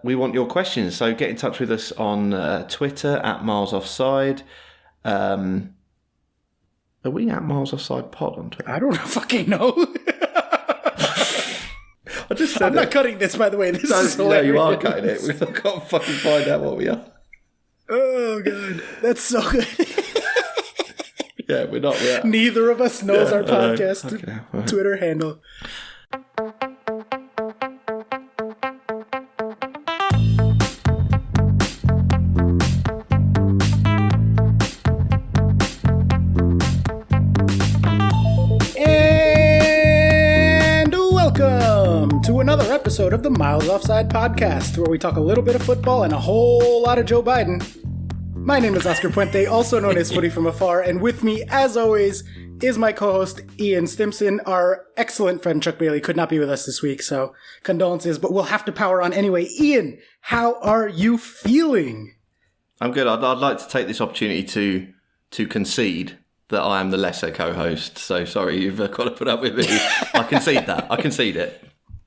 we want your questions. So get in touch with us on Twitter at Miles Offside. Are we at Miles Offside Pod on Twitter? I don't fucking know. I just said I'm not cutting this, by the way. This is hilarious. No, you are cutting it. We've got to fucking find out what we are. Oh, God. That's so good. Yeah, we're not. Neither of us knows our podcast Twitter handle. To another episode of the Miles Offside podcast, where we talk a little bit of football and a whole lot of Joe Biden. My name is Oscar Puente, also known as Footy from Afar, and with me, as always, is my co-host Ian Stimson. Our excellent friend Chuck Bailey could not be with us this week, so condolences, but we'll have to power on anyway. Ian, how are you feeling? I'm good. I'd like to take this opportunity to concede that I am the lesser co-host. So sorry, you've got to put up with me. I concede that. I concede it.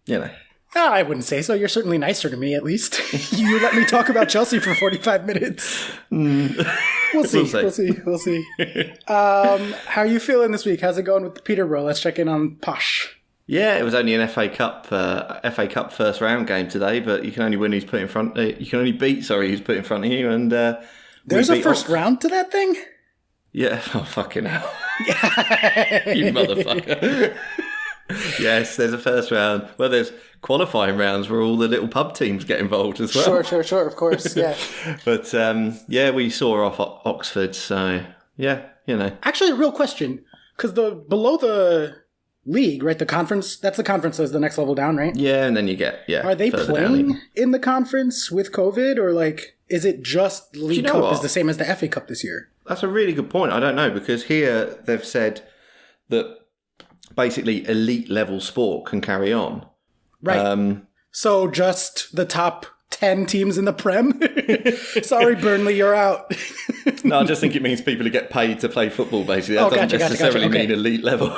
You know. I wouldn't say so. You're certainly nicer to me, at least. You let me talk about Chelsea for 45 minutes. We'll see. How are you feeling this week? How's it going with the Peterborough? Let's check in on Posh. Yeah, it was only an FA Cup first round game today, but you can only win who's put in front. You can only beat who's put in front of you, and there's a first round to that thing. Yeah, oh fucking hell, you motherfucker. Yes, there's a first round. Well, there's qualifying rounds where all the little pub teams get involved as well. Sure, of course, yeah. But, we saw off Oxford, so, yeah, you know. Actually, a real question, because below the league, right, the conference, that's the conference as the next level down, right? Yeah, and then you get, Are they playing in the conference with COVID, or, is it just League Cup is the same as the FA Cup this year? That's a really good point. I don't know, because here they've said that basically elite level sport can carry on. Right. So just the top 10 teams in the Prem? Sorry, Burnley, you're out. No, I just think it means people who get paid to play football, basically. That doesn't necessarily mean elite level.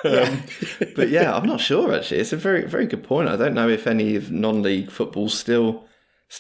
But yeah, I'm not sure, actually. It's a very, very good point. I don't know if any of non-league football's still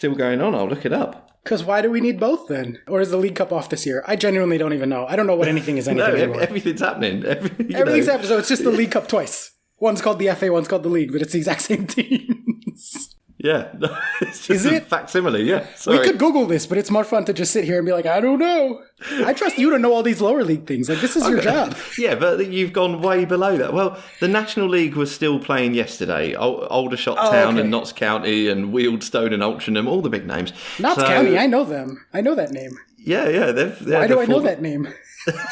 going on. I'll look it up. Because why do we need both then? Or is the League Cup off this year? I genuinely don't even know. I don't know what anything is anymore. Everything's happening. Everything's happening. So it's just the League Cup twice. One's called the FA, one's called the League, but it's the exact same teams. Yeah. It's just is it? Facsimile, yeah. Sorry. We could Google this, but it's more fun to just sit here and be like, I don't know. I trust you to know all these lower league things. This is your job. Yeah, but you've gone way below that. Well, the National League was still playing yesterday. Aldershot Town and Notts County and Wealdstone and Altrincham, all the big names. Notts County, I know them. I know that name. Yeah. Why do I know that name?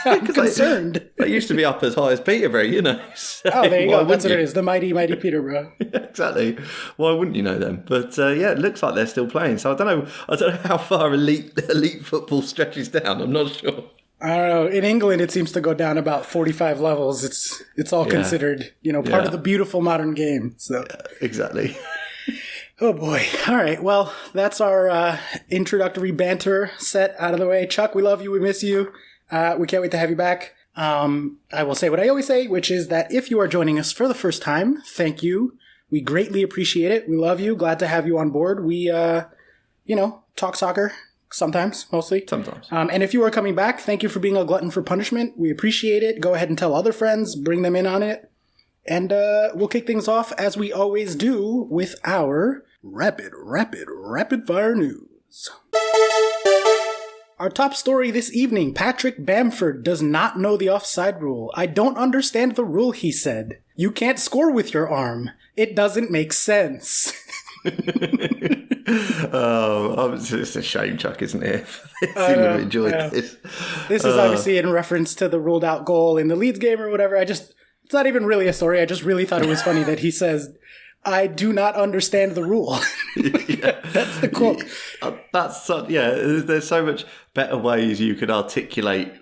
I'm concerned. They used to be up as high as Peterborough, you know. So there you go. That's what it is. The mighty, mighty Peterborough. Yeah, exactly. Why wouldn't you know them? But it looks like they're still playing. So I don't know how far elite football stretches down. I'm not sure. I don't know. In England, it seems to go down about 45 levels. It's all considered, part of the beautiful modern game. So exactly. Oh boy. All right. Well, that's our introductory banter set out of the way. Chuck, we love you. We miss you. We can't wait to have you back. I will say what I always say, which is that if you are joining us for the first time, thank you. We greatly appreciate it. We love you. Glad to have you on board. We, talk soccer sometimes, mostly. Sometimes. And if you are coming back, thank you for being a glutton for punishment. We appreciate it. Go ahead and tell other friends. Bring them in on it. And we'll kick things off, as we always do, with our rapid fire news. Our top story this evening, Patrick Bamford does not know the offside rule. I don't understand the rule, he said. You can't score with your arm. It doesn't make sense. It's a shame, Chuck, isn't it? You would have enjoyed this. This is obviously in reference to the ruled out goal in the Leeds game or whatever. It's not even really a story. I just really thought it was funny that he says, I do not understand the rule. That's the quote. There's so much better ways you could articulate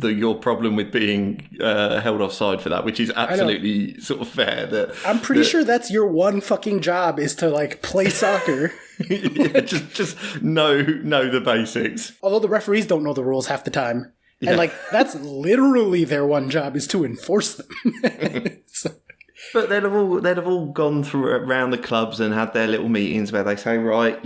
your problem with being held offside for that, which is absolutely sort of fair. I'm pretty sure that's your one fucking job is to play soccer. just know the basics. Although the referees don't know the rules half the time. Yeah. And that's literally their one job is to enforce them. But they'd have all gone through around the clubs and had their little meetings where they say, right,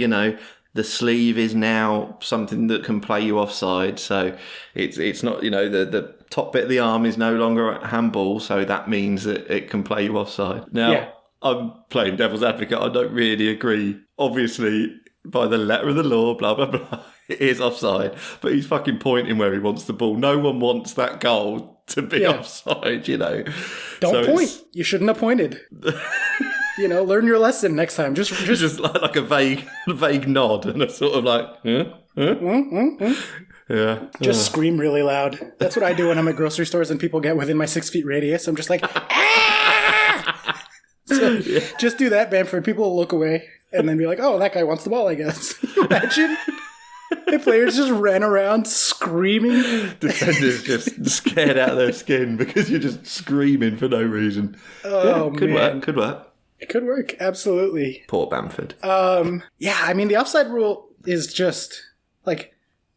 the sleeve is now something that can play you offside. So it's not, the top bit of the arm is no longer a handball. So that means that it can play you offside. Now, I'm playing devil's advocate. I don't really agree. Obviously, by the letter of the law, blah, blah, blah, it is offside. But he's fucking pointing where he wants the ball. No one wants that goal to be offside, Don't point. You shouldn't have pointed. Learn your lesson next time. Just like a vague nod and a sort of like, yeah. Just scream really loud. That's what I do when I'm at grocery stores and people get within my 6 feet radius. I'm just like, ah! So just do that, Bamford. People will look away and then be like, oh, that guy wants the ball, I guess. Can you imagine? The players just ran around screaming. Defenders just scared out of their skin because you're just screaming for no reason. Oh, could man. work. It could work, absolutely. Poor Bamford. The offside rule is just, like,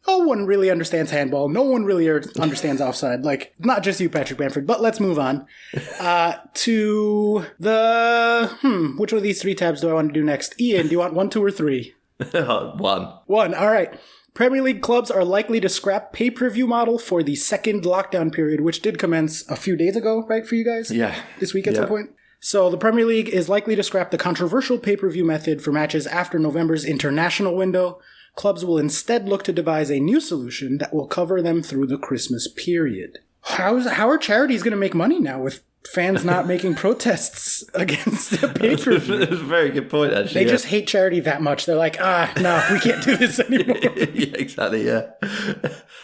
no one really understands handball. No one really understands offside. Like, not just you, Patrick Bamford. But let's move on to the, which one of these 3 tabs do I want to do next? Ian, do you want 1, 2, or 3? 1. 1, all right. Premier League clubs are likely to scrap pay-per-view model for the second lockdown period, which did commence a few days ago, right, for you guys? Yeah. This week at some point? So the Premier League is likely to scrap the controversial pay-per-view method for matches after November's international window. Clubs will instead look to devise a new solution that will cover them through the Christmas period. How are charities going to make money now with fans not making protests against the pay-per-view? That's a very good point, actually. They just hate charity that much. They're like, no, we can't do this anymore. Yeah, exactly, yeah.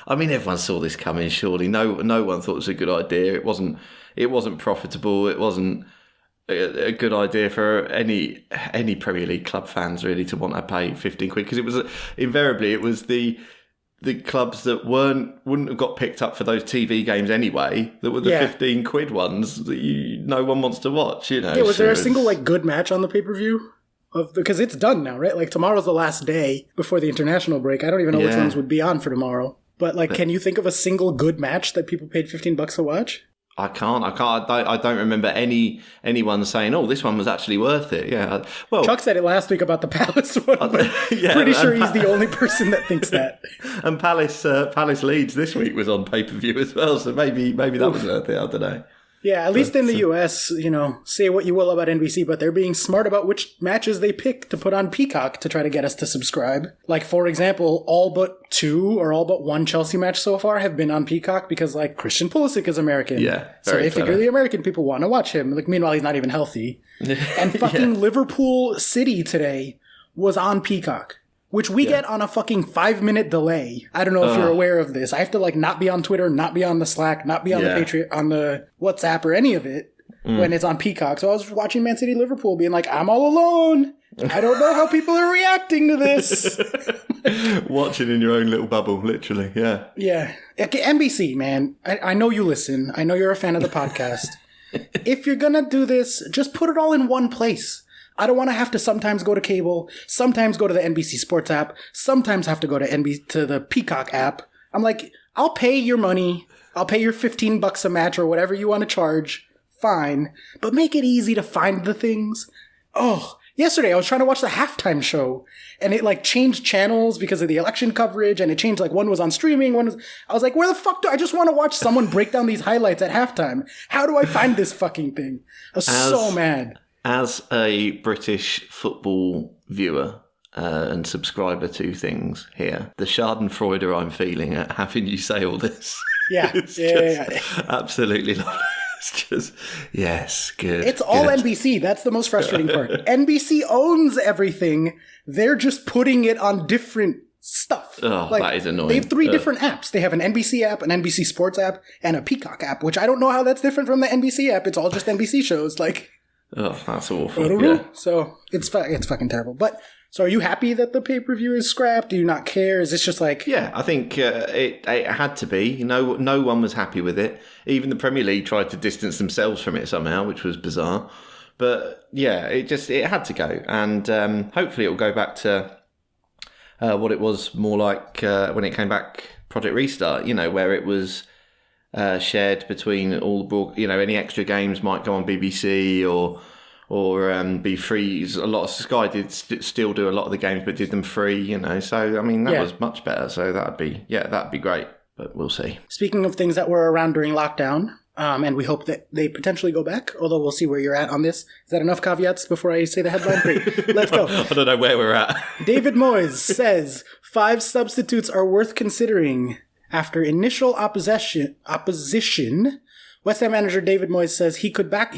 I mean, everyone saw this coming, surely. No one thought it was a good idea. It wasn't profitable. It wasn't a good idea for any Premier League club fans really to want to pay 15 quid, because it was invariably it was the clubs that wouldn't have got picked up for those TV games anyway that were the 15 quid ones that no one wants to watch. Yeah, was there a single good match on the pay-per-view? Because it's done now, right? Like tomorrow's the last day before the international break. I don't even know which ones would be on for tomorrow. But can you think of a single good match that people paid $15 to watch? I can't. I don't remember anyone saying, "Oh, this one was actually worth it." Yeah. Well, Chuck said it last week about the Palace one. Pretty sure he's the only person that thinks that. And Palace Leeds this week was on pay-per-view as well, so maybe that was worth it. I don't know. Yeah, at least in the US, say what you will about NBC, but they're being smart about which matches they pick to put on Peacock to try to get us to subscribe. Like, for example, all but 2 or all but 1 Chelsea match so far have been on Peacock because, Christian Pulisic is American. Yeah, so they figure the American people want to watch him. Meanwhile, he's not even healthy. And fucking Liverpool City today was on Peacock, which we get on a fucking 5-minute delay. I don't know if you're aware of this. I have to not be on Twitter, not be on the Slack, not be on the Patriot, on the WhatsApp or any of it when it's on Peacock. So I was watching Man City Liverpool being like, I'm all alone. I don't know how people are reacting to this. Watching in your own little bubble, literally. Yeah. Yeah. Okay, NBC, man. I know you listen. I know you're a fan of the podcast. If you're going to do this, just put it all in one place. I don't want to have to sometimes go to cable, sometimes go to the NBC Sports app, sometimes have to go to the Peacock app. I'm like, I'll pay your money. I'll pay your $15 a match or whatever you want to charge. Fine. But make it easy to find the things. Oh, yesterday I was trying to watch the halftime show and it changed channels because of the election coverage, and it changed one was on streaming, I was like, where the fuck I just want to watch someone break down these highlights at halftime. How do I find this fucking thing? I was so mad. As a British football viewer and subscriber to things here, the schadenfreude I'm feeling at having you say all this absolutely lovely. It's just, yes, good. It's all NBC. That's the most frustrating part. NBC owns everything. They're just putting it on different stuff. Oh, that is annoying. They have 3 different apps. They have an NBC app, an NBC Sports app, and a Peacock app, which I don't know how that's different from the NBC app. It's all just NBC shows. Oh, that's awful. I don't know. So it's fucking terrible. But so are you happy that the pay-per-view is scrapped? Do you not care? Is this just Yeah, I think it had to be. No one was happy with it. Even the Premier League tried to distance themselves from it somehow, which was bizarre. But yeah, it had to go. And hopefully it will go back to what it was more like when it came back, Project Restart, where it was shared between all the any extra games might go on BBC or be free. A lot of Sky did still do a lot of the games, but did them free. So I mean that was much better. So that'd be great. But we'll see. Speaking of things that were around during lockdown, and we hope that they potentially go back, although we'll see where you're at on this. Is that enough caveats before I say the headline? Great. Let's go. I don't know where we're at. David Moyes says 5 substitutes are worth considering. After initial opposition, West Ham manager David Moyes says he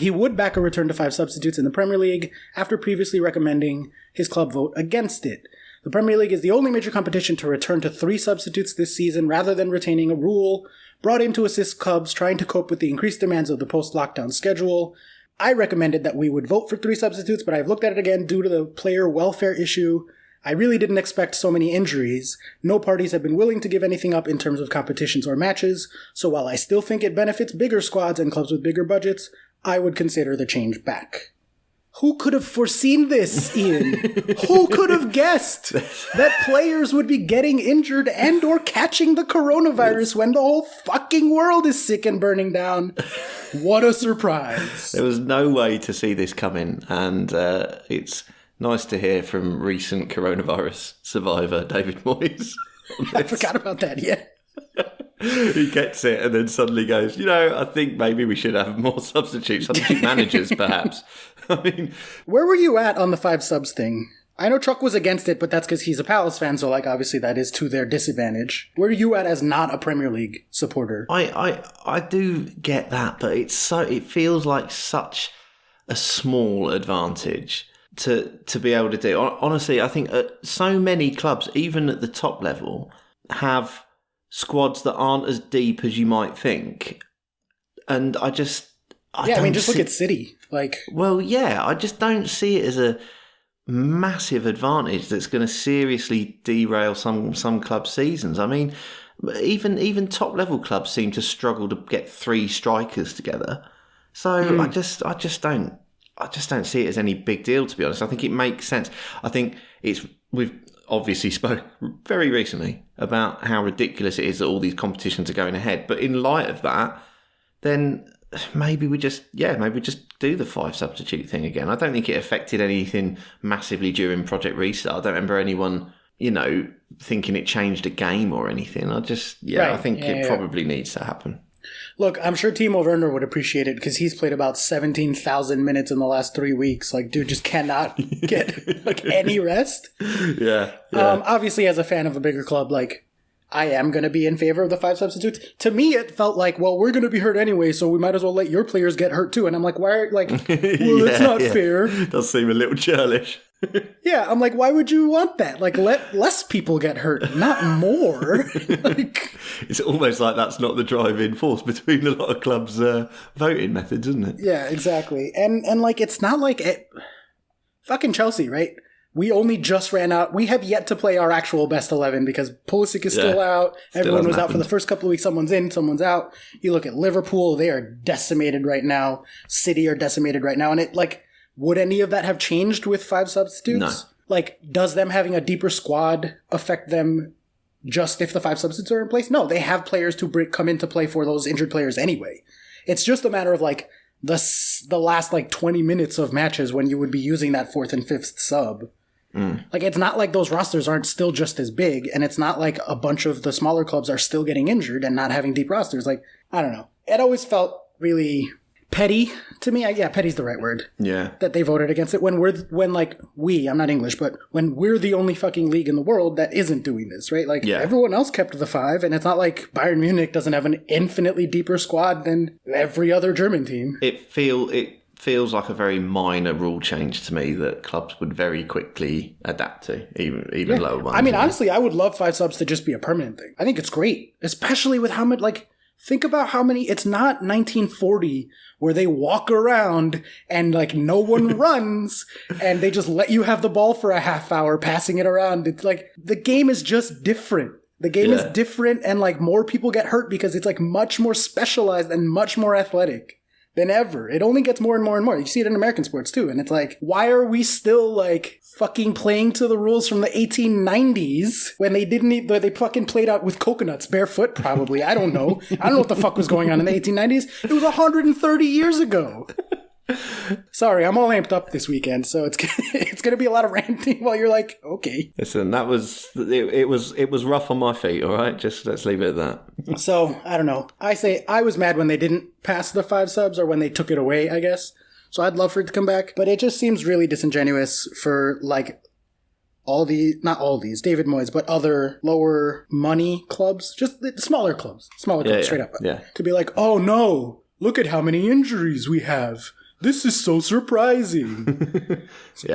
would back a return to 5 substitutes in the Premier League after previously recommending his club vote against it. The Premier League is the only major competition to return to 3 substitutes this season rather than retaining a rule brought in to assist clubs trying to cope with the increased demands of the post-lockdown schedule. I recommended that we would vote for 3 substitutes, but I've looked at it again due to the player welfare issue. I really didn't expect so many injuries. No parties have been willing to give anything up in terms of competitions or matches, so while I still think it benefits bigger squads and clubs with bigger budgets, I would consider the change back. Who could have foreseen this, Ian? Who could have guessed that players would be getting injured and or catching the coronavirus when the whole fucking world is sick and burning down? What a surprise. There was no way to see this coming, and it's nice to hear from recent coronavirus survivor David Moyes. I forgot about that, yeah. He gets it and then suddenly goes, I think maybe we should have more substitute managers, perhaps. I mean, where were you at on the 5 subs thing? I know Chuck was against it, but that's because he's a Palace fan, so obviously that is to their disadvantage. Where are you at as not a Premier League supporter? I do get that, but it feels like such a small advantage to be able to do. Honestly, I think so many clubs, even at the top level, have squads that aren't as deep as you might think, and I just look at City. I just don't see it as a massive advantage that's going to seriously derail some club seasons. I mean, even top level clubs seem to struggle to get 3 strikers together. So I just don't see it as any big deal, to be honest. I think it makes sense. I think we've obviously spoke very recently about how ridiculous it is that all these competitions are going ahead. But in light of that, then maybe we just do the 5 substitute thing again. I don't think it affected anything massively during Project Restart. I don't remember anyone, thinking it changed a game or anything. I think it probably needs to happen. Look, I'm sure Timo Werner would appreciate it because he's played about 17,000 minutes in the last 3 weeks. Dude just cannot get any rest. Yeah. Obviously, as a fan of a bigger club, I am going to be in favor of the 5 substitutes. To me, it felt like, well, we're going to be hurt anyway, so we might as well let your players get hurt too. And I'm like, why? It's not fair. Does seem a little churlish. Yeah, I'm like, why would you want that? Let less people get hurt, not more. It's almost like that's not the driving force between a lot of clubs' voting methods, isn't it? Yeah, exactly. And it's not like fucking Chelsea, right? We only just ran out. We have yet to play our actual best 11 because Pulisic is still out. Everyone was out for the first couple of weeks. Someone's in, someone's out. You look at Liverpool, they are decimated right now. City are decimated right now. And would any of that have changed with 5 substitutes? No. Does them having a deeper squad affect them just if the 5 substitutes are in place? No, they have players to come into play for those injured players anyway. It's just a matter of the last 20 minutes of matches when you would be using that 4th and 5th sub. It's not like those rosters aren't still just as big, and it's not like a bunch of the smaller clubs are still getting injured and not having deep rosters. I don't know. It always felt really petty to me. Petty's the right word. Yeah. That they voted against it when I'm not English, but when we're the only fucking league in the world that isn't doing this, right? Everyone else kept the 5, and it's not like Bayern Munich doesn't have an infinitely deeper squad than every other German team. It feels like a very minor rule change to me that clubs would very quickly adapt to, even lower ones. I mean, honestly, I would love 5 subs to just be a permanent thing. I think it's great, especially with how much, think about how many, it's not 1940 where they walk around and no one runs and they just let you have the ball for a half hour passing it around. It's the game is just different. The game is different and more people get hurt because it's much more specialized and much more athletic. than ever. It only gets more and more and more. You see it in American sports too. And it's like, why are we still like fucking playing to the rules from the 1890s when they fucking played out with coconuts barefoot probably? I don't know. I don't know what the fuck was going on in the 1890s. It was 130 years ago. Sorry, I'm all amped up this weekend, so it's going to be a lot of ranting while you're like, okay. Listen, it was rough on my feet, all right? Just let's leave it at that. So, I don't know. I say I was mad when they didn't pass the 5 subs or when they took it away, I guess. So I'd love for it to come back, but it just seems really disingenuous for like not all these, David Moyes, but other lower money clubs, just the smaller clubs, straight up. Yeah. To be like, oh no, look at how many injuries we have. This is so surprising.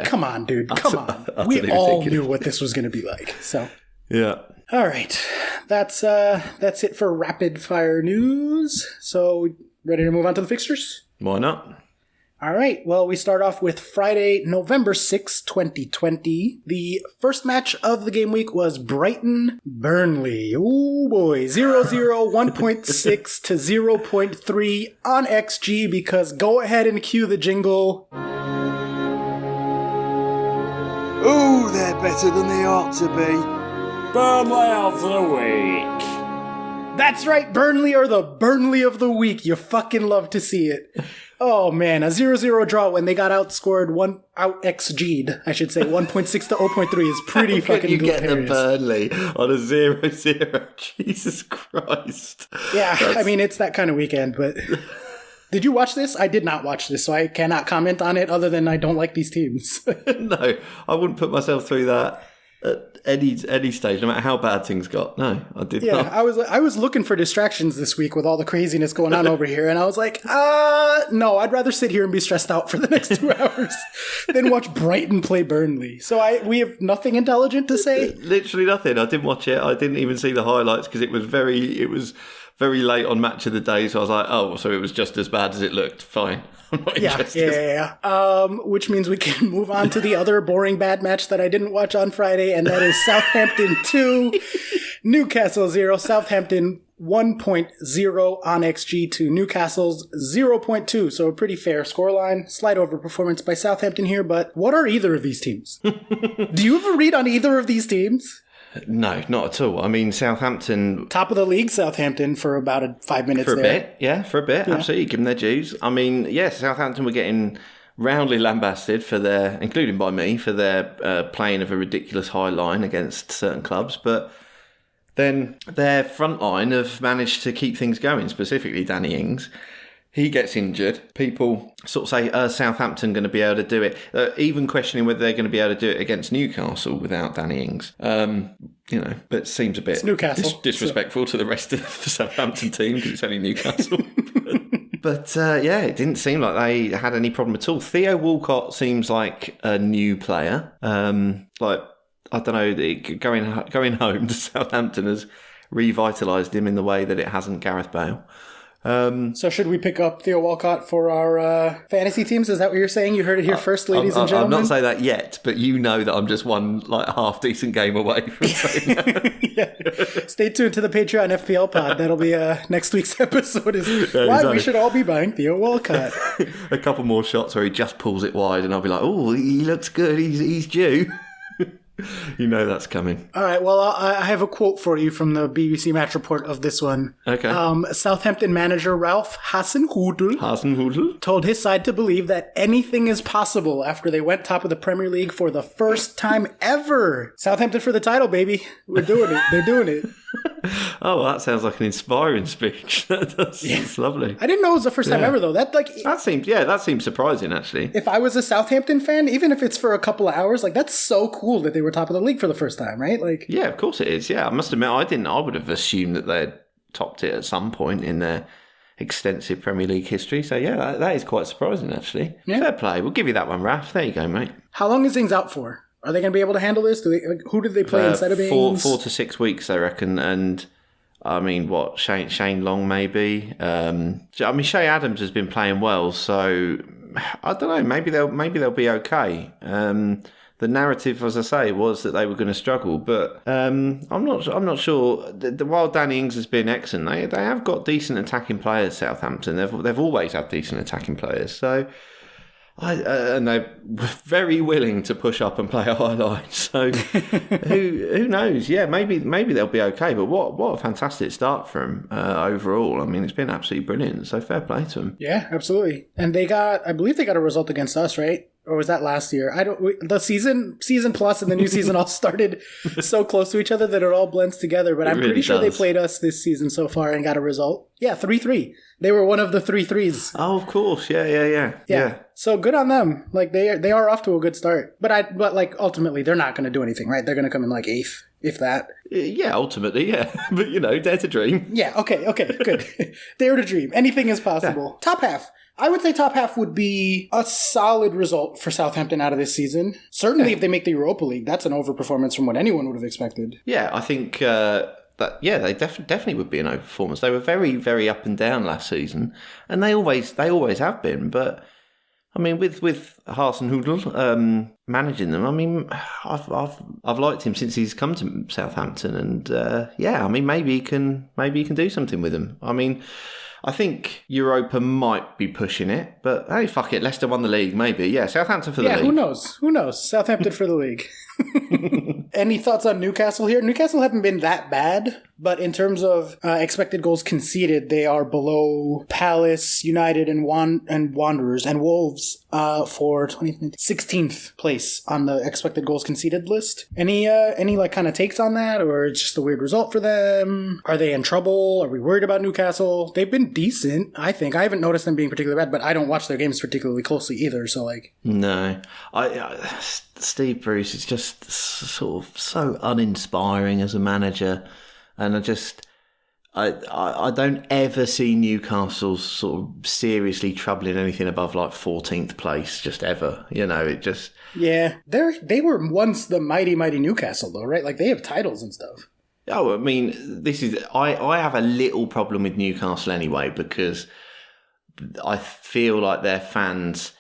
Come on, dude. Come on. We all knew what this was going to be like. So, yeah. All right. That's it for rapid fire news. So, ready to move on to the fixtures? Why not? All right. Well, we start off with Friday, November 6, 2020. The first match of the game week was Brighton-Burnley. Oh, boy. 0-0, 1.6 to 0.3 on XG because go ahead and cue the jingle. Oh, they're better than they ought to be. Burnley of the week. That's right. Burnley are the Burnley of the week. You fucking love to see it. Oh, man, a 0-0 draw when they got outscored, out-XG'd, I should say, 1.6 to 0.3 is pretty fucking you hilarious. Get the Burnley on a 0-0. Jesus Christ. Yeah, I mean, it's that kind of weekend, but... Did you watch this? I did not watch this, so I cannot comment on it other than I don't like these teams. No, I wouldn't put myself through that at any stage, no matter how bad things got. No, I did not. Yeah, I was looking for distractions this week with all the craziness going on over here, and I was like, no, I'd rather sit here and be stressed out for the next 2 hours than watch Brighton play Burnley. So we have nothing intelligent to say? Literally nothing. I didn't watch it. I didn't even see the highlights because it was very late on match of the day, so I was like, oh, so it was just as bad as it looked. Fine. I'm not interested. Yeah. Which means we can move on to the other boring bad match that I didn't watch on Friday, and that is Southampton 2, Newcastle 0. Southampton 1.0 on XG to Newcastle's 0.2, so a pretty fair scoreline. Slight overperformance by Southampton here, but what are either of these teams? Do you have a read on either of these teams? No, not at all. I mean, Southampton... Top of the league, Southampton, for about 5 minutes there. For a bit, absolutely. Give them their dues. I mean, yes, Southampton were getting roundly lambasted including by me, for their playing of a ridiculous high line against certain clubs, but then their front line have managed to keep things going, specifically Danny Ings. He gets injured. People sort of say, Southampton going to be able to do it? Even questioning whether they're going to be able to do it against Newcastle without Danny Ings. But it seems a bit disrespectful to the rest of the Southampton team because it's only Newcastle. But it didn't seem like they had any problem at all. Theo Walcott seems like a new player. I don't know, going home to Southampton has revitalised him in the way that it hasn't Gareth Bale. So should we pick up Theo Walcott for our fantasy teams? Is that what you're saying? You heard it here first, ladies and gentlemen? I'm not saying that yet, but you know that I'm just one half-decent game away from saying that. Stay tuned to the Patreon FPL pod. That'll be next week's episode is why we should all be buying Theo Walcott. A couple more shots where he just pulls it wide and I'll be like, oh, he looks good. He's due. You know that's coming. All right, well, I have a quote for you from the BBC Match Report of this one. Okay. Southampton manager Ralph Hasenhüttl told his side to believe that anything is possible after they went top of the Premier League for the first time ever. Southampton for the title, baby. We're doing it. They're doing it. Oh, well, that sounds like an inspiring speech. That's lovely. I didn't know it was the first time ever, though. That seems surprising, actually. If I was a Southampton fan, even if it's for a couple of hours, that's so cool that they were top of the league for the first time, right? Yeah, of course it is. Yeah, I must admit, I would have assumed that they'd topped it at some point in their extensive Premier League history. So yeah, that is quite surprising, actually. Yeah. Fair play. We'll give you that one, Raf. There you go, mate. How long is things out for? Are they going to be able to handle this? Who did they play instead of Ings? 4 to 6 weeks, I reckon. And I mean, what, Shane Long maybe? Shea Adams has been playing well, so I don't know. Maybe they'll be okay. the narrative, as I say, was that they were going to struggle. But I'm not sure. While Danny Ings has been excellent, they have got decent attacking players. Southampton, they've always had decent attacking players. So. And they're very willing to push up and play a high line. So who knows? Yeah, maybe they'll be okay. But what a fantastic start from overall. I mean, it's been absolutely brilliant. So fair play to them. Yeah, absolutely. And I believe they got a result against us, right? Or was that last year? The season plus and the new season all started so close to each other that it all blends together. But I'm pretty sure they played us this season so far and got a result. Yeah, 3-3. They were one of the 3-3s. Oh, of course. Yeah. So good on them. Like they are off to a good start. But like ultimately they're not going to do anything, right? They're going to come in like 8th, if that. Yeah, ultimately, yeah. But dare to dream. Yeah. Okay. Good. Dare to dream. Anything is possible. Yeah. Top half. I would say top half would be a solid result for Southampton out of this season. Certainly if they make the Europa League, that's an overperformance from what anyone would have expected. Yeah, I think they definitely would be an overperformance. They were very, very up and down last season, and they always have been. But I mean, with Hasenhüttl managing them, I mean, I've liked him since he's come to Southampton, and I mean, maybe he can do something with them. I mean. I think Europa might be pushing it, but hey, fuck it. Leicester won the league, maybe. Yeah, Southampton for the league. Yeah, who knows? Southampton for the league. Any thoughts on Newcastle here? Newcastle haven't been that bad, but in terms of expected goals conceded, they are below Palace, United, and Wanderers and Wolves for 16th place on the expected goals conceded list. Any like kind of takes on that, or it's just a weird result for them? Are they in trouble? Are we worried about Newcastle? They've been decent, I think. I haven't noticed them being particularly bad, but I don't watch their games particularly closely either. So like, no, Steve Bruce is just sort of so uninspiring as a manager, and I don't ever see Newcastle sort of seriously troubling anything above like 14th place, just ever. It just they were once the mighty Newcastle though, right? Like they have titles and stuff. Oh, I mean, I have a little problem with Newcastle anyway, because I feel like their fans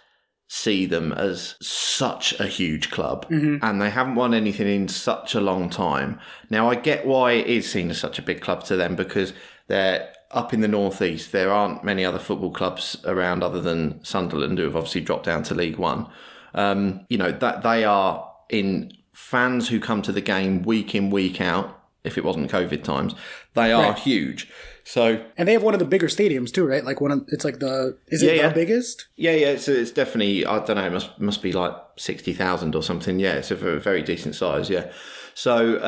see them as such a huge club, and they haven't won anything in such a long time. Now, I get why it is seen as such a big club to them, because they're up in the northeast. There aren't many other football clubs around other than Sunderland, who have obviously dropped down to League One. That they are in fans who come to the game week in, week out. If it wasn't COVID times, they are huge. So, and they have one of the bigger stadiums too, right? Like it's like the biggest? Yeah. It's definitely, I don't know, it must be like 60,000 or something. Yeah, it's a very decent size. Yeah. So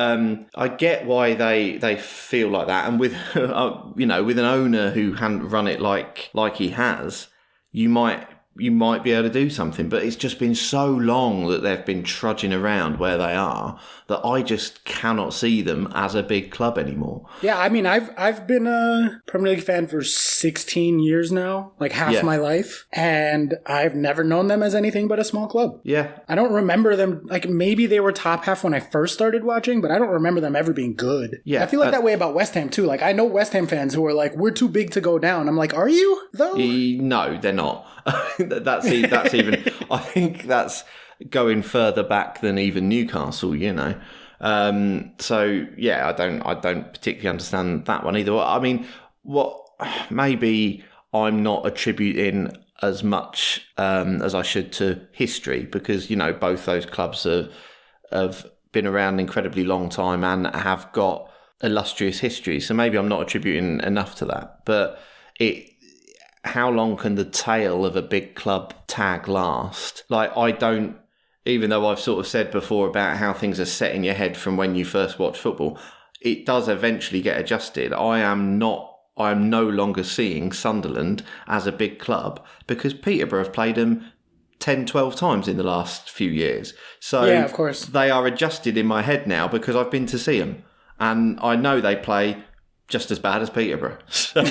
I get why they feel like that, and with with an owner who hadn't run it like he has, you might be able to do something, but it's just been so long that they've been trudging around where they are that I just cannot see them as a big club anymore. Yeah, I mean, I've been a Premier League fan for 16 years now, like half my life, and I've never known them as anything but a small club. Yeah. I don't remember them, like maybe they were top half when I first started watching, but I don't remember them ever being good. Yeah. I feel like that way about West Ham too. Like I know West Ham fans who are like, we're too big to go down. I'm like, are you though? No, they're not. That's even. I think that's going further back than even Newcastle. So yeah, I don't particularly understand that one either. I mean, maybe I'm not attributing as much as I should to history, because both those clubs have been around an incredibly long time and have got illustrious history. So maybe I'm not attributing enough to that, but how long can the tail of a big club tag last? Like, even though I've sort of said before about how things are set in your head from when you first watch football, it does eventually get adjusted. I am no longer seeing Sunderland as a big club, because Peterborough have played them 10, 12 times in the last few years. So yeah, of course. They are adjusted in my head now because I've been to see them. And I know they play just as bad as Peterborough. So,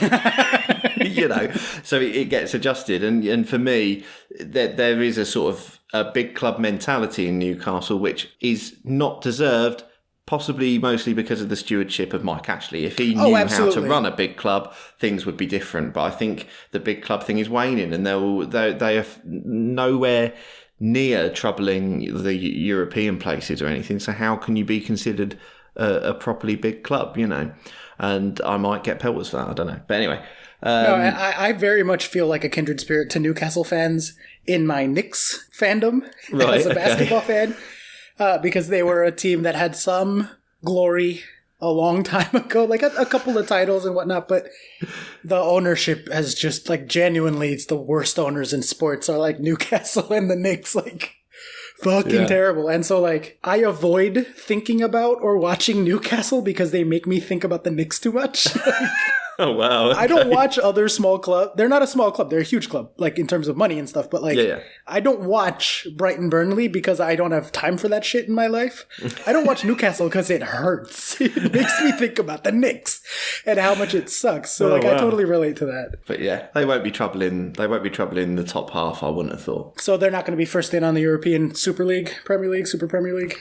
so it gets adjusted. And for me, there is a sort of a big club mentality in Newcastle, which is not deserved, possibly mostly because of the stewardship of Mike Ashley. If he knew how to run a big club, things would be different. But I think the big club thing is waning, and they are nowhere near troubling the European places or anything. So how can you be considered a properly big club, you know? And I might get pelters for that, I don't know. But anyway. No, I very much feel like a kindred spirit to Newcastle fans in my Knicks fandom as a basketball fan, because they were a team that had some glory a long time ago, like a couple of titles and whatnot, but the ownership has just, like, genuinely, it's the worst owners in sports are, like, Newcastle and the Knicks, like, fucking terrible. And so, like, I avoid thinking about or watching Newcastle because they make me think about the Knicks too much. Oh, wow. Okay. I don't watch other small clubs. They're not a small club. They're a huge club, like, in terms of money and stuff. But, like, I don't watch Brighton Burnley because I don't have time for that shit in my life. I don't watch Newcastle because it hurts. It makes me think about the Knicks and how much it sucks. So, I totally relate to that. But, yeah, they won't be troubling the top half, I wouldn't have thought. So they're not going to be first in on the European Super League, Premier League, Super Premier League?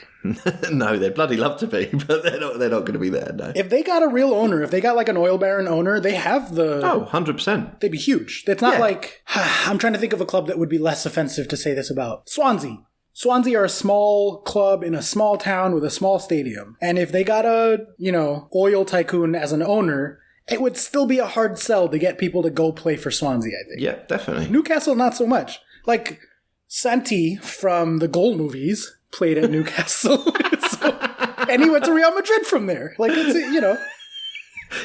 No, they'd bloody love to be, but they're not going to be there, no. If they got a real owner, if they got like an oil baron owner, they have the... Oh, 100%. They'd be huge. It's not like... I'm trying to think of a club that would be less offensive to say this about. Swansea. Swansea are a small club in a small town with a small stadium. And if they got a, oil tycoon as an owner, it would still be a hard sell to get people to go play for Swansea, I think. Yeah, definitely. Newcastle, not so much. Like, Santi from the Goal movies played at Newcastle. And he went to Real Madrid from there. Like, it's,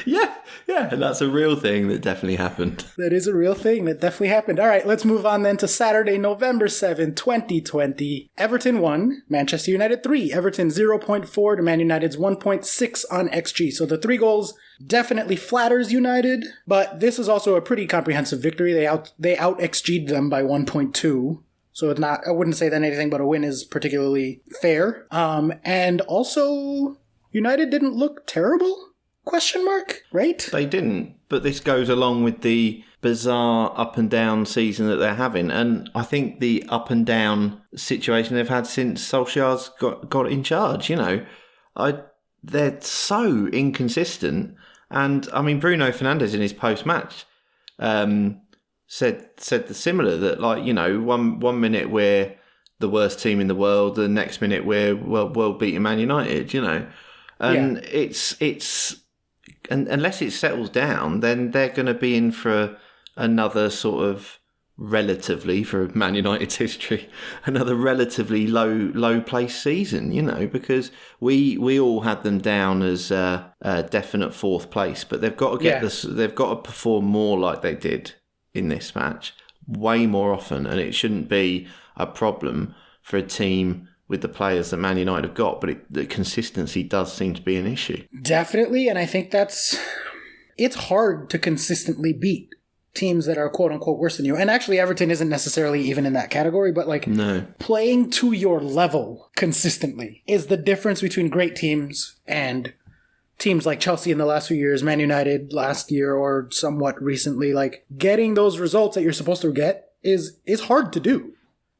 Yeah, and that's a real thing that definitely happened. That is a real thing that definitely happened. All right, let's move on then to Saturday, November 7, 2020. Everton 1, Manchester United 3. Everton 0.4 to Man United's 1.6 on XG. So the 3 goals definitely flatters United, but this is also a pretty comprehensive victory. They out XG'd them by 1.2. So it's not, I wouldn't say that anything but a win is particularly fair. And also, United didn't look terrible? Question mark, right? They didn't, but this goes along with the bizarre up and down season that they're having. And I think the up and down situation they've had since Solskjaer's got in charge, they're so inconsistent. And I mean, Bruno Fernandes in his post-match said the similar, that one minute we're the worst team in the world, the next minute we're world beating Man United, and it's and unless it settles down, then they're going to be in for another sort of relatively, for Man United's history, another relatively low place season, because we all had them down as a definite 4th place, but they've got to get this, they've got to perform more like they did in this match, way more often, and it shouldn't be a problem for a team with the players that Man United have got, but the consistency does seem to be an issue. Definitely, and I think it's hard to consistently beat teams that are quote-unquote worse than you. And actually, Everton isn't necessarily even in that category, but playing to your level consistently is the difference between great teams and teams like Chelsea in the last few years, Man United last year, or somewhat recently. Like, getting those results that you're supposed to get is hard to do.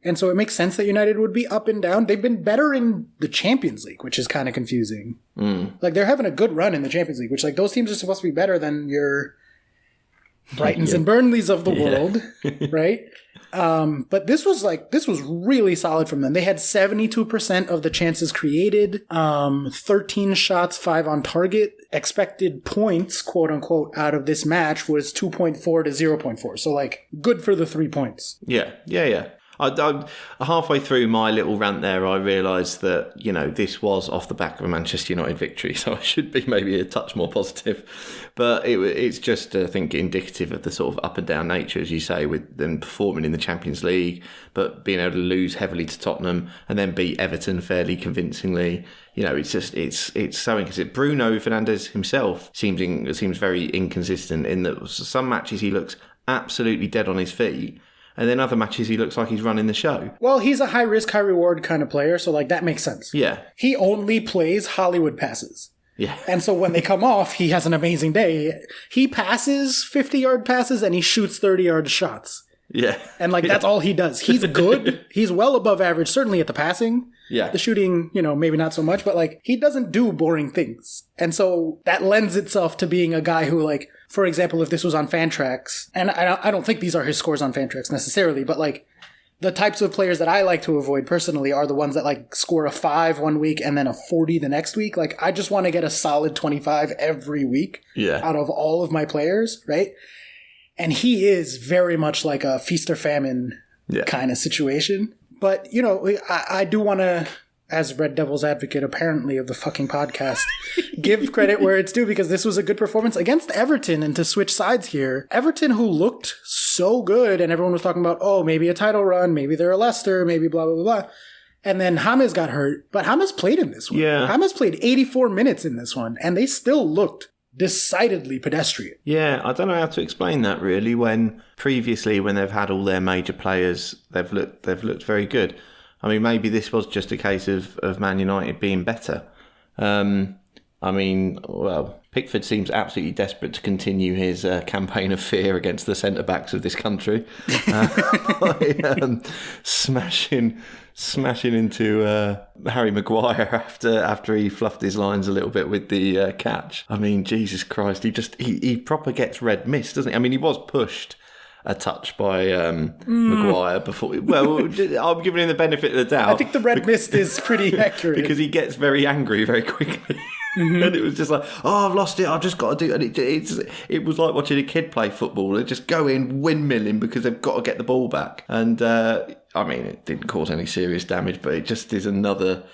And so it makes sense that United would be up and down. They've been better in the Champions League, which is kind of confusing. Like, they're having a good run in the Champions League, which, like, those teams are supposed to be better than your Brightons and Burnleys of the world, right? But this was really solid from them. They had 72% of the chances created, 13 shots, 5 on target. Expected points, quote unquote, out of this match was 2.4 to 0.4. So, like, good for the 3 points. Yeah. I halfway through my little rant there, I realised that, this was off the back of a Manchester United victory, so I should be maybe a touch more positive. But it's just, I think, indicative of the sort of up and down nature, as you say, with them performing in the Champions League, but being able to lose heavily to Tottenham and then beat Everton fairly convincingly. It's so inconsistent. Bruno Fernandes himself seems very inconsistent in that some matches he looks absolutely dead on his feet, and then other matches he looks like he's running the show. Well, he's a high risk, high reward kind of player, so like that makes sense. Yeah. He only plays Hollywood passes. Yeah. And so when they come off, he has an amazing day. He passes 50-yard passes and he shoots 30-yard shots. Yeah. And like that's all he does. He's good. He's well above average, certainly at the passing. Yeah. The shooting, maybe not so much, but like he doesn't do boring things. And so that lends itself to being a guy who, like, for example, if this was on Fantrax, and I don't think these are his scores on Fantrax necessarily, but like the types of players that I like to avoid personally are the ones that like score a 5 one week and then a 40 the next week. Like I just want to get a solid 25 every week out of all of my players, right? And he is very much like a feast or famine kind of situation. But, you know, I do want to, as Red Devil's advocate apparently of the fucking podcast, give credit where it's due, because this was a good performance against Everton. And to switch sides here, Everton, who looked so good and everyone was talking about, oh, maybe a title run, maybe they're a Leicester, maybe blah, blah, blah, blah. And then James got hurt, but James played in this one. Yeah. James played 84 minutes in this one, and they still looked decidedly pedestrian. Yeah, I don't know how to explain that really, when previously when they've had all their major players, they've looked very good. I mean, maybe this was just a case of Man United being better. I mean, well, Pickford seems absolutely desperate to continue his campaign of fear against the centre-backs of this country. Smashing into Harry Maguire after he fluffed his lines a little bit with the catch. I mean, Jesus Christ, he proper gets red mist, doesn't he? I mean, he was pushed a touch by Maguire before. Well, I'm giving him the benefit of the doubt. I think the red mist is pretty accurate. Because he gets very angry very quickly. Mm-hmm. And it was just like, oh, I've lost it, I've just got to do it. And it was like watching a kid play football. They just go in windmilling because they've got to get the ball back. And I mean, it didn't cause any serious damage, but it just is another.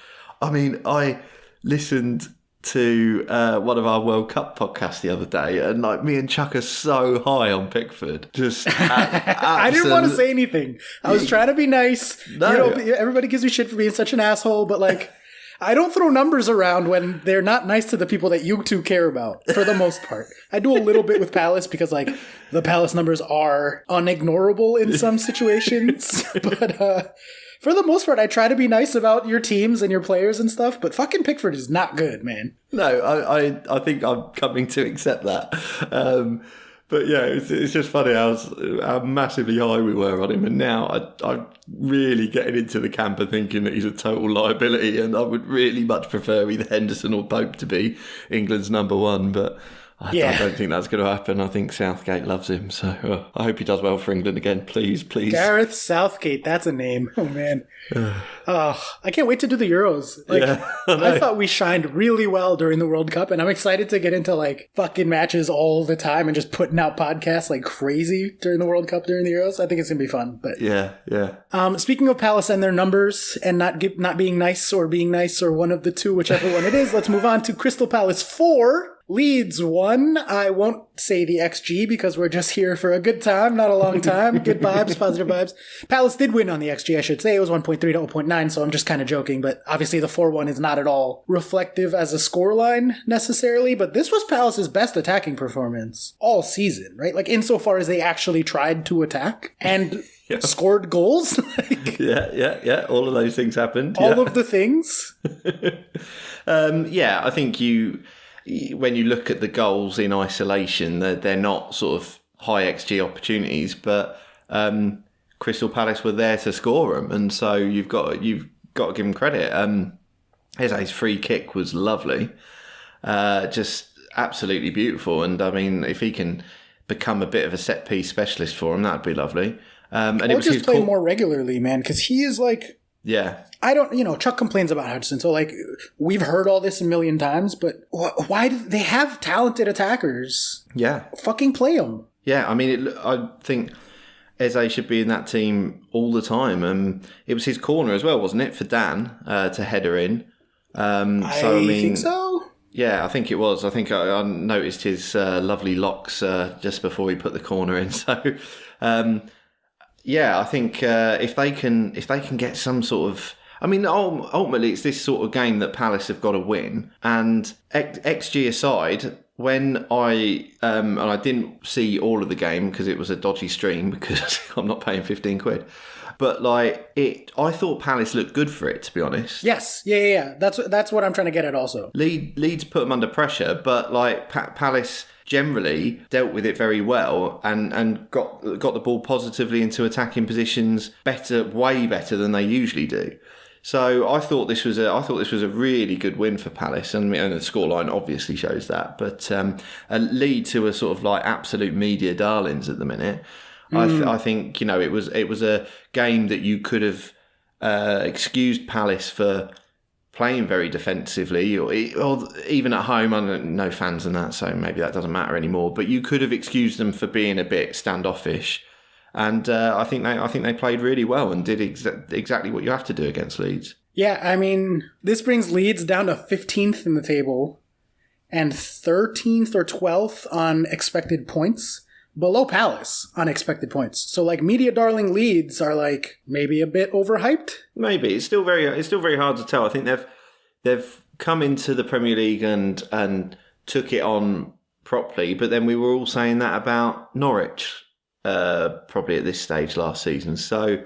I mean, I listened to one of our World Cup podcasts the other day, and like me and Chuck are so high on Pickford. Just I didn't want to say anything. I was trying to be nice. No. You know, everybody gives me shit for being such an asshole, but like, I don't throw numbers around when they're not nice to the people that you two care about, for the most part. I do a little bit with Palace because, like, the Palace numbers are unignorable in some situations. But for the most part, I try to be nice about your teams and your players and stuff. But fucking Pickford is not good, man. No, I think I'm coming to accept that. But yeah, it's just funny how massively high we were on him, and now I'm really getting into the camp of thinking that he's a total liability, and I would really much prefer either Henderson or Pope to be England's number one, but I don't think that's going to happen. I think Southgate loves him, so I hope he does well for England again. Please. Gareth Southgate, that's a name. Oh, man. I can't wait to do the Euros. Like, yeah, I thought we shined really well during the World Cup, and I'm excited to get into like fucking matches all the time and just putting out podcasts like crazy during the World Cup, during the Euros. I think it's going to be fun. But yeah. Speaking of Palace and their numbers and not being nice or being nice, or one of the two, whichever one it is, let's move on to Crystal Palace 4. Leeds 1. I won't say the XG because we're just here for a good time, not a long time. Good vibes, positive vibes. Palace did win on the XG, I should say. It was 1.3 to 0.9, so I'm just kind of joking. But obviously the 4-1 is not at all reflective as a scoreline necessarily. But this was Palace's best attacking performance all season, right? Like insofar as they actually tried to attack and scored goals. Yeah. All of those things happened. All of the things. I think when you look at the goals in isolation, they're not sort of high XG opportunities, but Crystal Palace were there to score them, and so you've got to give them credit. Eze's free kick was lovely, just absolutely beautiful, and I mean, if he can become a bit of a set piece specialist for him, that'd be lovely. And or just play more regularly, man, because he is like. Yeah. I don't, Chuck complains about Hudson, so like we've heard all this a million times, but why do they have talented attackers? Yeah. Fucking play them. Yeah, I mean, I think Eze should be in that team all the time. It was his corner as well, wasn't it, for Dan to header in? I think so. Yeah, I think it was. I think I noticed his lovely locks just before he put the corner in. So, I think if they can get some sort of, I mean, ultimately it's this sort of game that Palace have got to win. And XG aside, when and I didn't see all of the game because it was a dodgy stream because I'm not paying 15 quid. But I thought Palace looked good for it, to be honest. Yes, yeah. That's what I'm trying to get at also. Leeds put them under pressure, but Palace generally dealt with it very well and got the ball positively into attacking positions way better than they usually do. So I thought this was a really good win for Palace, and the scoreline obviously shows that. But Leeds, who are sort of like absolute media darlings at the minute, I think, it was a game that you could have excused Palace for playing very defensively, or even at home. I don't know fans and that, so maybe that doesn't matter anymore. But you could have excused them for being a bit standoffish, and I think they played really well and did exactly what you have to do against Leeds. Yeah, I mean, this brings Leeds down to 15th in the table and 13th or 12th on expected points, below Palace on expected points. So, media darling Leeds are maybe a bit overhyped. Maybe it's still very hard to tell. I think they've come into the Premier League and took it on properly, but then we were all saying that about Norwich probably at this stage last season. So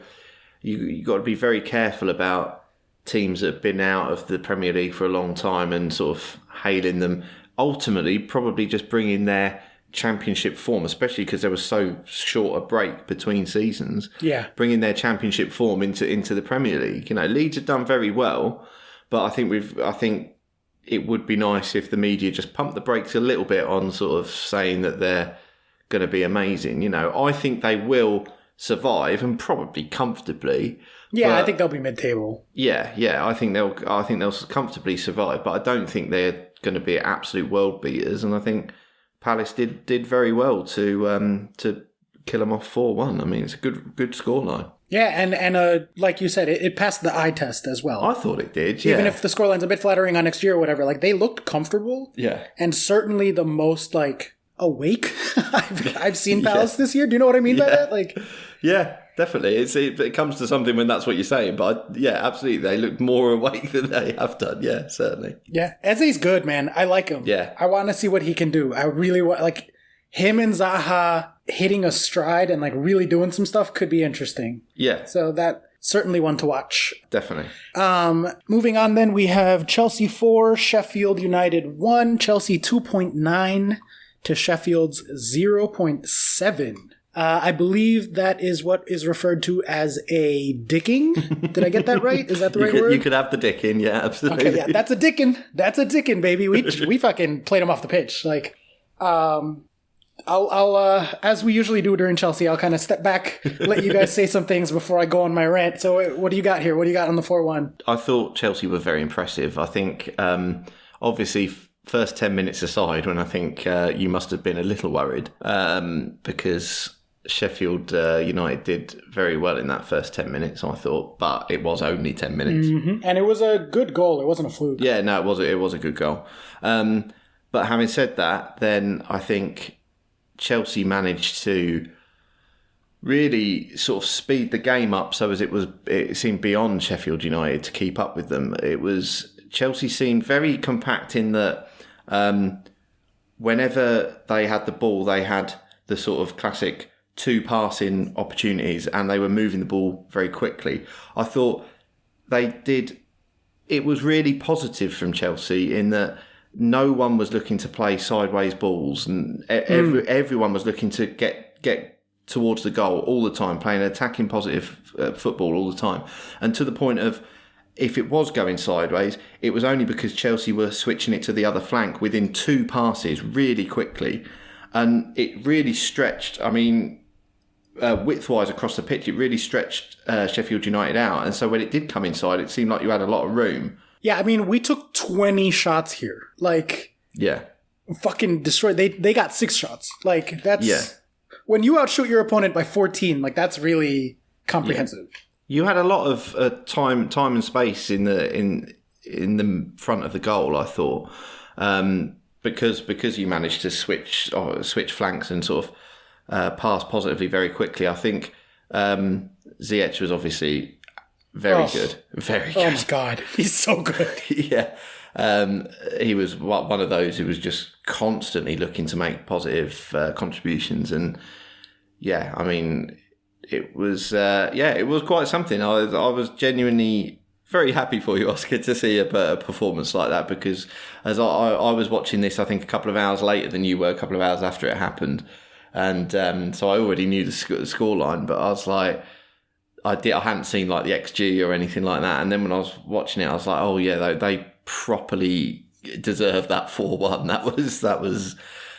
you got to be very careful about teams that have been out of the Premier League for a long time and sort of hailing them. Ultimately, probably just bringing their Championship form, especially because there was so short a break between seasons. Yeah, bringing their Championship form into the Premier League. Leeds have done very well, but I think it would be nice if the media just pumped the brakes a little bit on sort of saying that they're going to be amazing. I think they will survive and probably comfortably. Yeah, I think they'll be mid-table. Yeah, I think they'll comfortably survive, but I don't think they're going to be absolute world beaters. And I think Palace did very well to kill them off 4-1. I mean, it's a good scoreline. Yeah, and like you said, it passed the eye test as well. I thought it did. Yeah. Even if the scoreline's a bit flattering on next year or whatever, they looked comfortable. Yeah, and certainly the most awake I've seen Palace this year. Do you know what I mean by that? Yeah, definitely. It comes to something when that's what you're saying. But yeah, absolutely, they look more awake than they have done. Yeah, certainly. Yeah, Eze's good, man. I like him. Yeah, I want to see what he can do. I really want him and Zaha hitting a stride and really doing some stuff could be interesting. Yeah. So that certainly one to watch. Definitely. Moving on, then we have Chelsea 4, Sheffield United 1, Chelsea 2.9 to Sheffield's 0.7. I believe that is what is referred to as a dicking. Did I get that right? Is that the right word? You could have the dicking, yeah, absolutely. Okay, yeah, that's a dicking. That's a dicking, baby. We fucking played him off the pitch. I'll as we usually do during Chelsea, I'll kind of step back, let you guys say some things before I go on my rant. So what do you got here? What do you got on the 4-1? I thought Chelsea were very impressive. I think, obviously, first 10 minutes aside, when I think you must have been a little worried because Sheffield United did very well in that first 10 minutes, I thought, but it was only 10 minutes. Mm-hmm. And it was a good goal. It wasn't a fluke. Yeah, no, it was a good goal. But having said that, then I think Chelsea managed to really sort of speed the game up so as it seemed beyond Sheffield United to keep up with them. Chelsea seemed very compact in that whenever they had the ball, they had the sort of classic 2 passing opportunities and they were moving the ball very quickly. I thought it was really positive from Chelsea in that no one was looking to play sideways balls and everyone was looking to get towards the goal all the time, playing attacking positive football all the time. And to the point of, if it was going sideways, it was only because Chelsea were switching it to the other flank within 2 passes really quickly. And it really stretched, widthwise across the pitch, it really stretched Sheffield United out. And so when it did come inside, it seemed like you had a lot of room. Yeah, we took 20 shots here. Yeah. Fucking destroyed. They got 6 shots. That's... Yeah. When you outshoot your opponent by 14, that's really comprehensive. Yeah. You had a lot of time and space in the front of the goal, I thought, because you managed to switch flanks and sort of pass positively very quickly. I think Ziyech was obviously very good, very good. Oh my god, he's so good. Yeah, he was one of those who was just constantly looking to make positive contributions, and yeah, it was quite something. I was genuinely very happy for you, Oscar, to see a performance like that, because as I was watching this, I think a couple of hours later than you were, a couple of hours after it happened, and so I already knew the scoreline, but I was like, I hadn't seen the XG or anything like that, and then when I was watching it, I was like, oh yeah, they properly deserved that 4-1.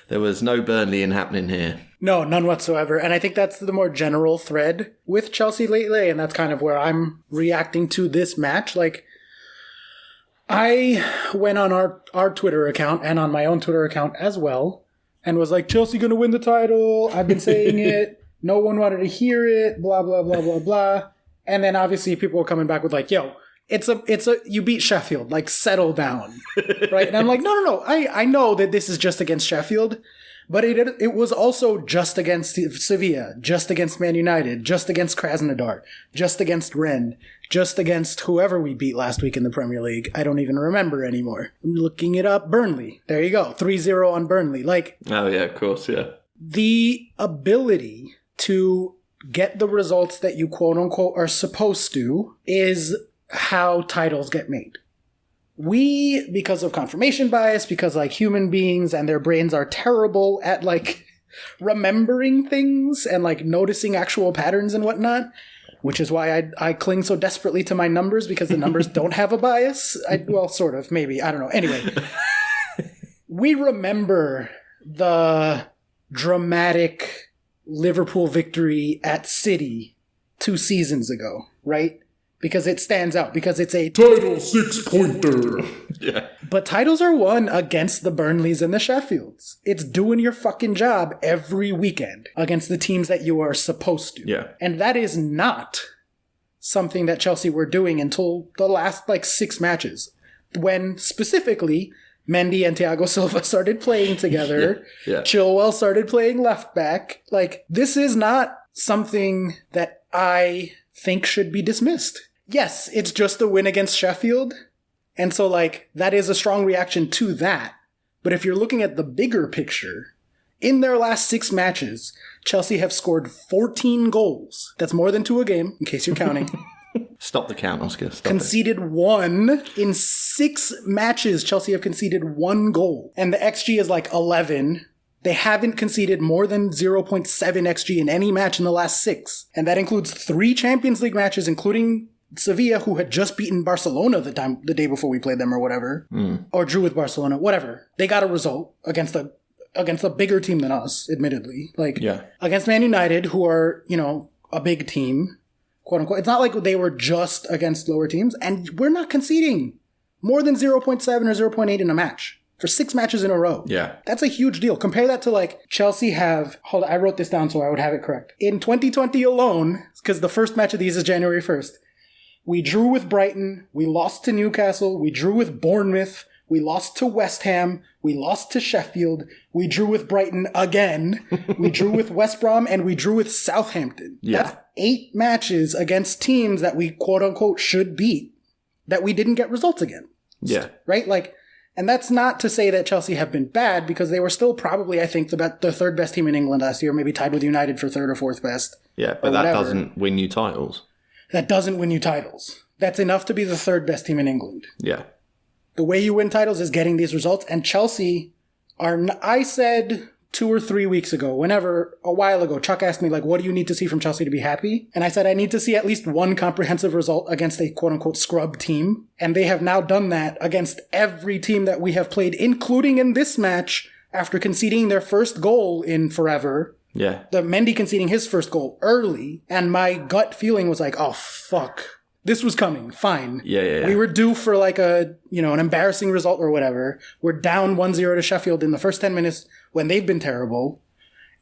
There was no Burnley happening here. No, none whatsoever. And I think that's the more general thread with Chelsea lately, and that's kind of where I'm reacting to this match. Like, I went on our Twitter account and on my own Twitter account as well and was like, Chelsea going to win the title. I've been saying it. No one wanted to hear it. Blah, blah, blah, blah, blah. And then obviously people were coming back with like, yo, you beat Sheffield. Like, settle down. Right? And I'm like, no. I know that this is just against Sheffield. But it was also just against Sevilla, just against Man United, just against Krasnodar, just against Rennes, just against whoever we beat last week in the Premier League. I don't even remember anymore. I'm looking it up. Burnley. There you go. 3-0 on Burnley. Like, oh, yeah, of course, yeah. The ability to get the results that you quote-unquote are supposed to is how titles get made. We, because of confirmation bias, because like human beings and their brains are terrible at like remembering things and like noticing actual patterns and whatnot, which is why I cling so desperately to my numbers, because the numbers don't have a bias. Well, sort of, maybe. I don't know. Anyway, we remember the dramatic Liverpool victory at City 2 seasons ago, right? Because it stands out, because it's a title 6-pointer. Yeah. But titles are won against the Burnleys and the Sheffields. It's doing your fucking job every weekend against the teams that you are supposed to. Yeah. And that is not something that Chelsea were doing until the last, 6 matches. When, specifically, Mendy and Thiago Silva started playing together. Yeah. Chilwell started playing left back. This is not something that I think should be dismissed. Yes, it's just a win against Sheffield. And so, that is a strong reaction to that. But if you're looking at the bigger picture, in their last 6 matches, Chelsea have scored 14 goals. That's more than 2 a game, in case you're counting. Stop the count, Oscar. Stop conceded 1. In 6 matches, Chelsea have conceded 1 goal. And the XG is 11. They haven't conceded more than 0.7 XG in any match in the last 6. And that includes 3 Champions League matches, including Sevilla, who had just beaten Barcelona the day before we played them or whatever. Or drew with Barcelona, whatever. They got a result against a bigger team than us, admittedly. Against Man United, who are, a big team, quote unquote. It's not like they were just against lower teams. And we're not conceding more than 0.7 or 0.8 in a match. For 6 matches in a row. Yeah. That's a huge deal. Compare that to Chelsea have, hold on, I wrote this down so I would have it correct. In 2020 alone, because the first match of these is January 1st, we drew with Brighton, we lost to Newcastle, we drew with Bournemouth, we lost to West Ham, we lost to Sheffield, we drew with Brighton again, we drew with West Brom, and we drew with Southampton. Yeah. That's 8 matches against teams that we quote unquote should beat, that we didn't get results against. Yeah. Right? And that's not to say that Chelsea have been bad, because they were still probably, I think, the 3rd best team in England last year, maybe tied with United for 3rd or 4th best. Yeah, but that doesn't win you titles. That doesn't win you titles. That's enough to be the 3rd best team in England. Yeah. The way you win titles is getting these results, and Chelsea I said 2 or 3 weeks ago, a while ago, Chuck asked me, what do you need to see from Chelsea to be happy? And I said, I need to see at least 1 comprehensive result against a quote-unquote scrub team. And they have now done that against every team that we have played, including in this match, after conceding their first goal in forever. Yeah. The Mendy conceding his first goal early. And my gut feeling was oh, fuck. This was coming. Fine. Yeah. We were due for an embarrassing result or whatever. We're down 1-0 to Sheffield in the first 10 minutes when they've been terrible.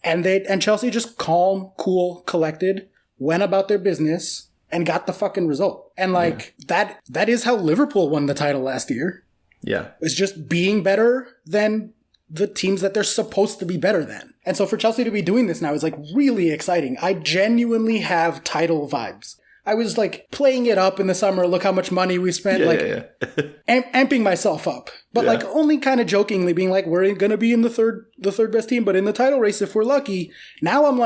And Chelsea just calm, cool, collected, went about their business and got the fucking result. And that is how Liverpool won the title last year. Yeah. It's just being better than the teams that they're supposed to be better than. And so for Chelsea to be doing this now is really exciting. I genuinely have title vibes. I was playing it up in the summer. Look how much money we spent. Amping myself up, but only kind of jokingly being we're gonna be in the third best team, but in the title race if we're lucky. Now I'm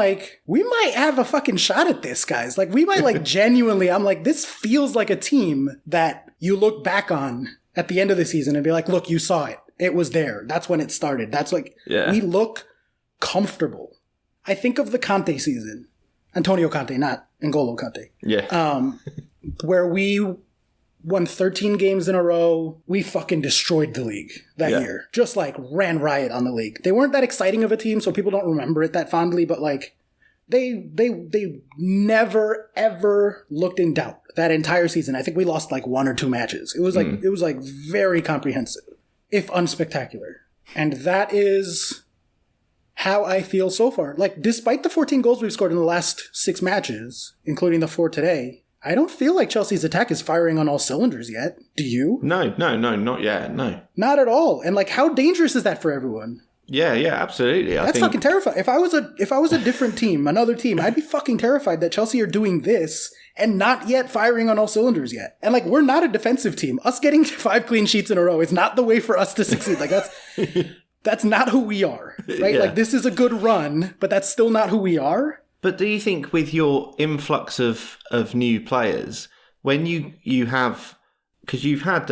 we might have a fucking shot at this, guys. We might genuinely. I'm this feels like a team that you look back on at the end of the season and be look, you saw it. It was there. That's when it started. That's we look comfortable. I think of the Conte season. Antonio Conte, not N'Golo Conte. Yeah. Where we won 13 games in a row. We fucking destroyed the league that year. Just like ran riot on the league. They weren't that exciting of a team, so people don't remember it that fondly, but like they never ever looked in doubt that entire season. I think we lost like 1 or 2 matches. It was like very comprehensive, if unspectacular. And that is how I feel so far. Like, despite the 14 goals we've scored in the last 6 matches, including the 4 today, I don't feel like Chelsea's attack is firing on all cylinders yet. Do you? No, not yet, no. Not at all. And like, how dangerous is that for everyone? Yeah, absolutely. That's fucking terrifying. If I was a different team, another team, I'd be fucking terrified that Chelsea are doing this and not yet firing on all cylinders yet. And like, we're not a defensive team. Us getting 5 clean sheets in a row is not the way for us to succeed. Like, that's not who we are, right? Yeah. Like, this is a good run, but that's still not who we are. But do you think with your influx of new players, when you have, because you've had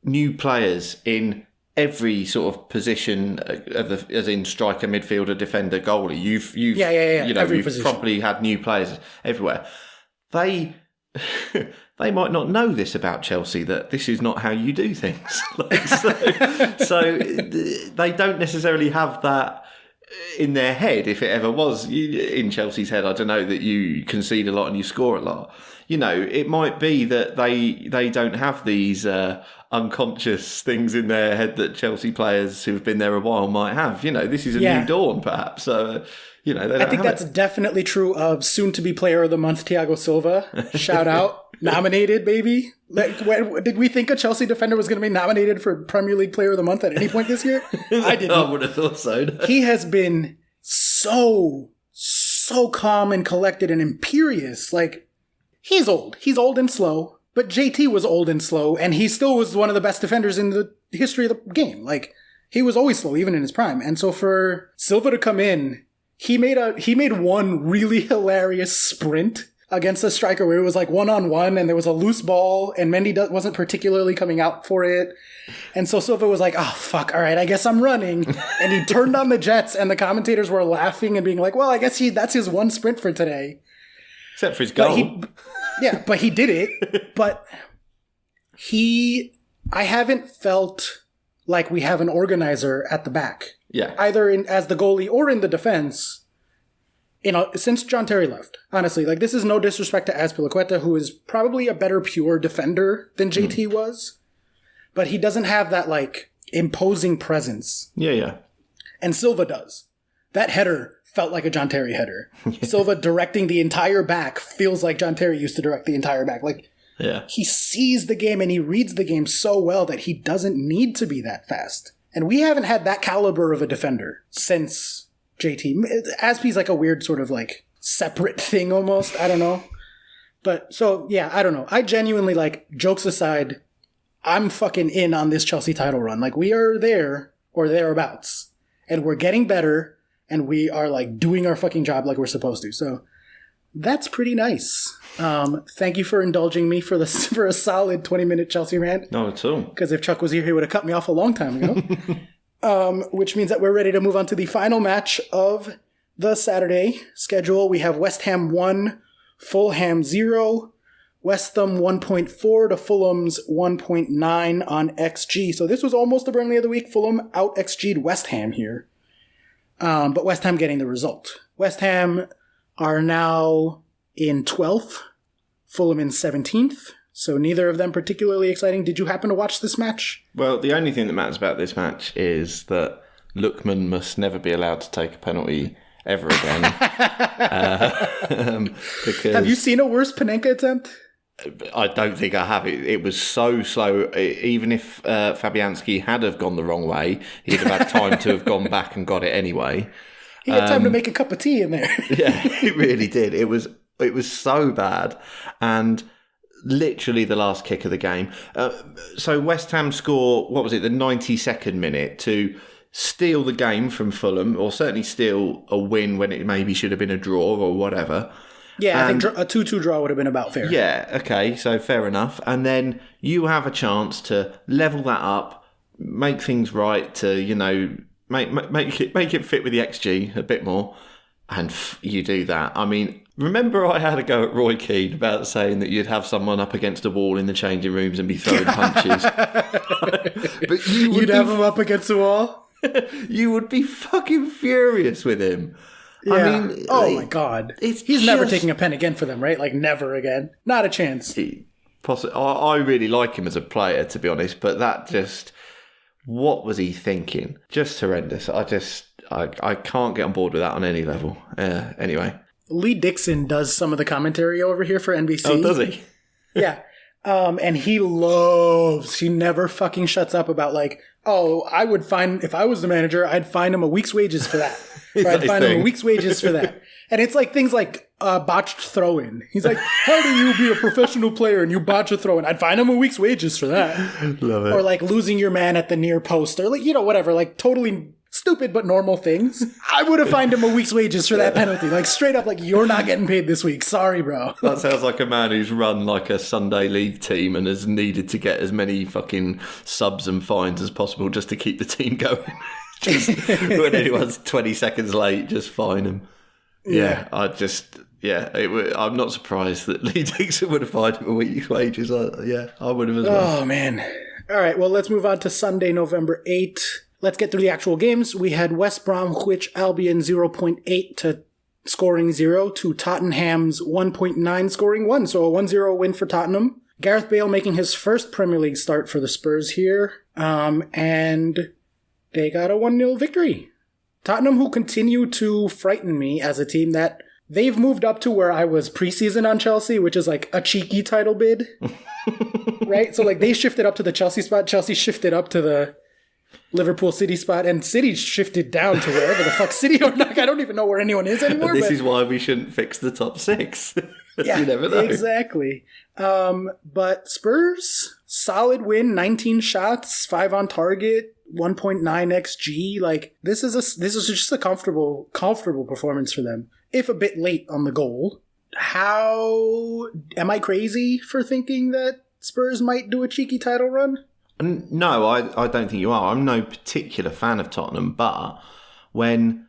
new players in every sort of position, as in striker, midfielder, defender, goalie, you've you've position. Probably had new players everywhere. They might not know this about Chelsea, that this is not how you do things. so they don't necessarily have that in their head, if it ever was in Chelsea's head. I don't know, that you concede a lot and you score a lot. You know, it might be that they don't have these unconscious things in their head that Chelsea players who've been there a while might have. You know, this is a new dawn, perhaps. So, you know, I think that's definitely true of soon-to-be Player of the Month, Thiago Silva. Shout out. Nominated, baby. Like, did we think a Chelsea defender was going to be nominated for Premier League Player of the Month at any point this year? I didn't. I would have thought so. No? He has been so calm and collected and imperious. Like, he's old. He's old and slow. But JT was old and slow, and he still was one of the best defenders in the history of the game. Like, he was always slow, even in his prime. And so for Silva to come in, he made one really hilarious sprint against a striker where it was like 1-on-1 and there was a loose ball and Mendy wasn't particularly coming out for it. And so Silva was like, oh, fuck, all right, I guess I'm running. And he turned on the jets and the commentators were laughing and being like, well, I guess that's his one sprint for today. Except for his goal. But he did it. But I haven't felt like we have an organizer at the back. Yeah. Either as the goalie or in the defense. Since John Terry left, honestly, like, this is no disrespect to Azpilicueta, who is probably a better pure defender than JT was, but he doesn't have that, like, imposing presence. Yeah. And Silva does. That header felt like a John Terry header. Silva directing the entire back feels like John Terry used to direct the entire back. Like, he sees the game and he reads the game so well that he doesn't need to be that fast. And we haven't had that caliber of a defender since JT. Aspie's like a weird sort of like separate thing almost. I don't know. But so, yeah, I don't know. I genuinely, like, jokes aside, I'm fucking in on this Chelsea title run. Like, we are there or thereabouts. And we're getting better and we are like doing our fucking job like we're supposed to. So that's pretty nice. Thank you for indulging me for a solid 20-minute Chelsea rant. Not at all. Because if Chuck was here, he would have cut me off a long time ago. Which means that we're ready to move on to the final match of the Saturday schedule. We have West Ham 1, Fulham 0, West Ham 1.4 to Fulham's 1.9 on XG. So this was almost the Burnley of the week. Fulham out XG'd West Ham here. But West Ham getting the result. West Ham are now in 12th, Fulham in 17th. So neither of them particularly exciting. Did you happen to watch this match? Well, the only thing that matters about this match is that Lookman must never be allowed to take a penalty ever again. Because have you seen a worse Panenka attempt? I don't think I have. It was so slow. Even if Fabianski had have gone the wrong way, he'd have had time to have gone back and got it anyway. He had time to make a cup of tea in there. Yeah, it really did. It was so bad. And literally the last kick of the game. So West Ham score, what was it, the 92nd minute to steal the game from Fulham, or certainly steal a win when it maybe should have been a draw or whatever. Yeah, I think a 2-2 draw would have been about fair. Yeah, okay, so fair enough. And then you have a chance to level that up, make things right, to, you know, make it fit with the XG a bit more. and you do that. I mean, remember I had a go at Roy Keane about saying that you'd have someone up against a wall in the changing rooms and be throwing punches. But you'd have him up against the wall? You would be fucking furious with him. Yeah. I mean, my God. He's never taking a pen again for them, right? Like, never again. Not a chance. I really like him as a player, to be honest, but that just... What was he thinking? Just horrendous. I can't get on board with that on any level. Anyway. Lee Dixon does some of the commentary over here for NBC. Oh, does he? Yeah. And he never fucking shuts up about like, I would fine, if I was the manager, I'd fine him a week's wages for that. Or I'd fine him a week's wages for that. And it's like things like botched throw-in. He's like, how do you be a professional player and you botch a throw-in? I'd fine him a week's wages for that. Love it. Or like losing your man at the near post or like, whatever, like totally stupid but normal things. I would have fined him a week's wages for that penalty. Like straight up, like, you're not getting paid this week. Sorry, bro. That sounds like a man who's run like a Sunday league team and has needed to get as many fucking subs and fines as possible just to keep the team going. Just when anyone's 20 seconds late, just fine them. Yeah, I'm not surprised that Lee Dixon would have fined him a week's wages. I would have as well. Oh, man. All right, well, let's move on to Sunday, November 8th. Let's get through the actual games. We had West Bromwich Albion 0.8 to scoring 0 to Tottenham's 1.9 scoring 1. So a 1-0 win for Tottenham. Gareth Bale making his first Premier League start for the Spurs here. And they got a 1-0 victory. Tottenham, who continue to frighten me as a team that they've moved up to where I was preseason on Chelsea, which is like a cheeky title bid. Right? So like they shifted up to the Chelsea spot. Chelsea shifted up to the Liverpool City spot, and City shifted down to wherever the fuck City or not. I don't even know where anyone is anymore. This is why we shouldn't fix the top 6. Yeah, you never know. Exactly. But Spurs, solid win, 19 shots, 5 on target, 1.9 XG. Like this is just a comfortable performance for them. If a bit late on the goal. How am I crazy for thinking that Spurs might do a cheeky title run? No, I don't think you are. I'm no particular fan of Tottenham, but when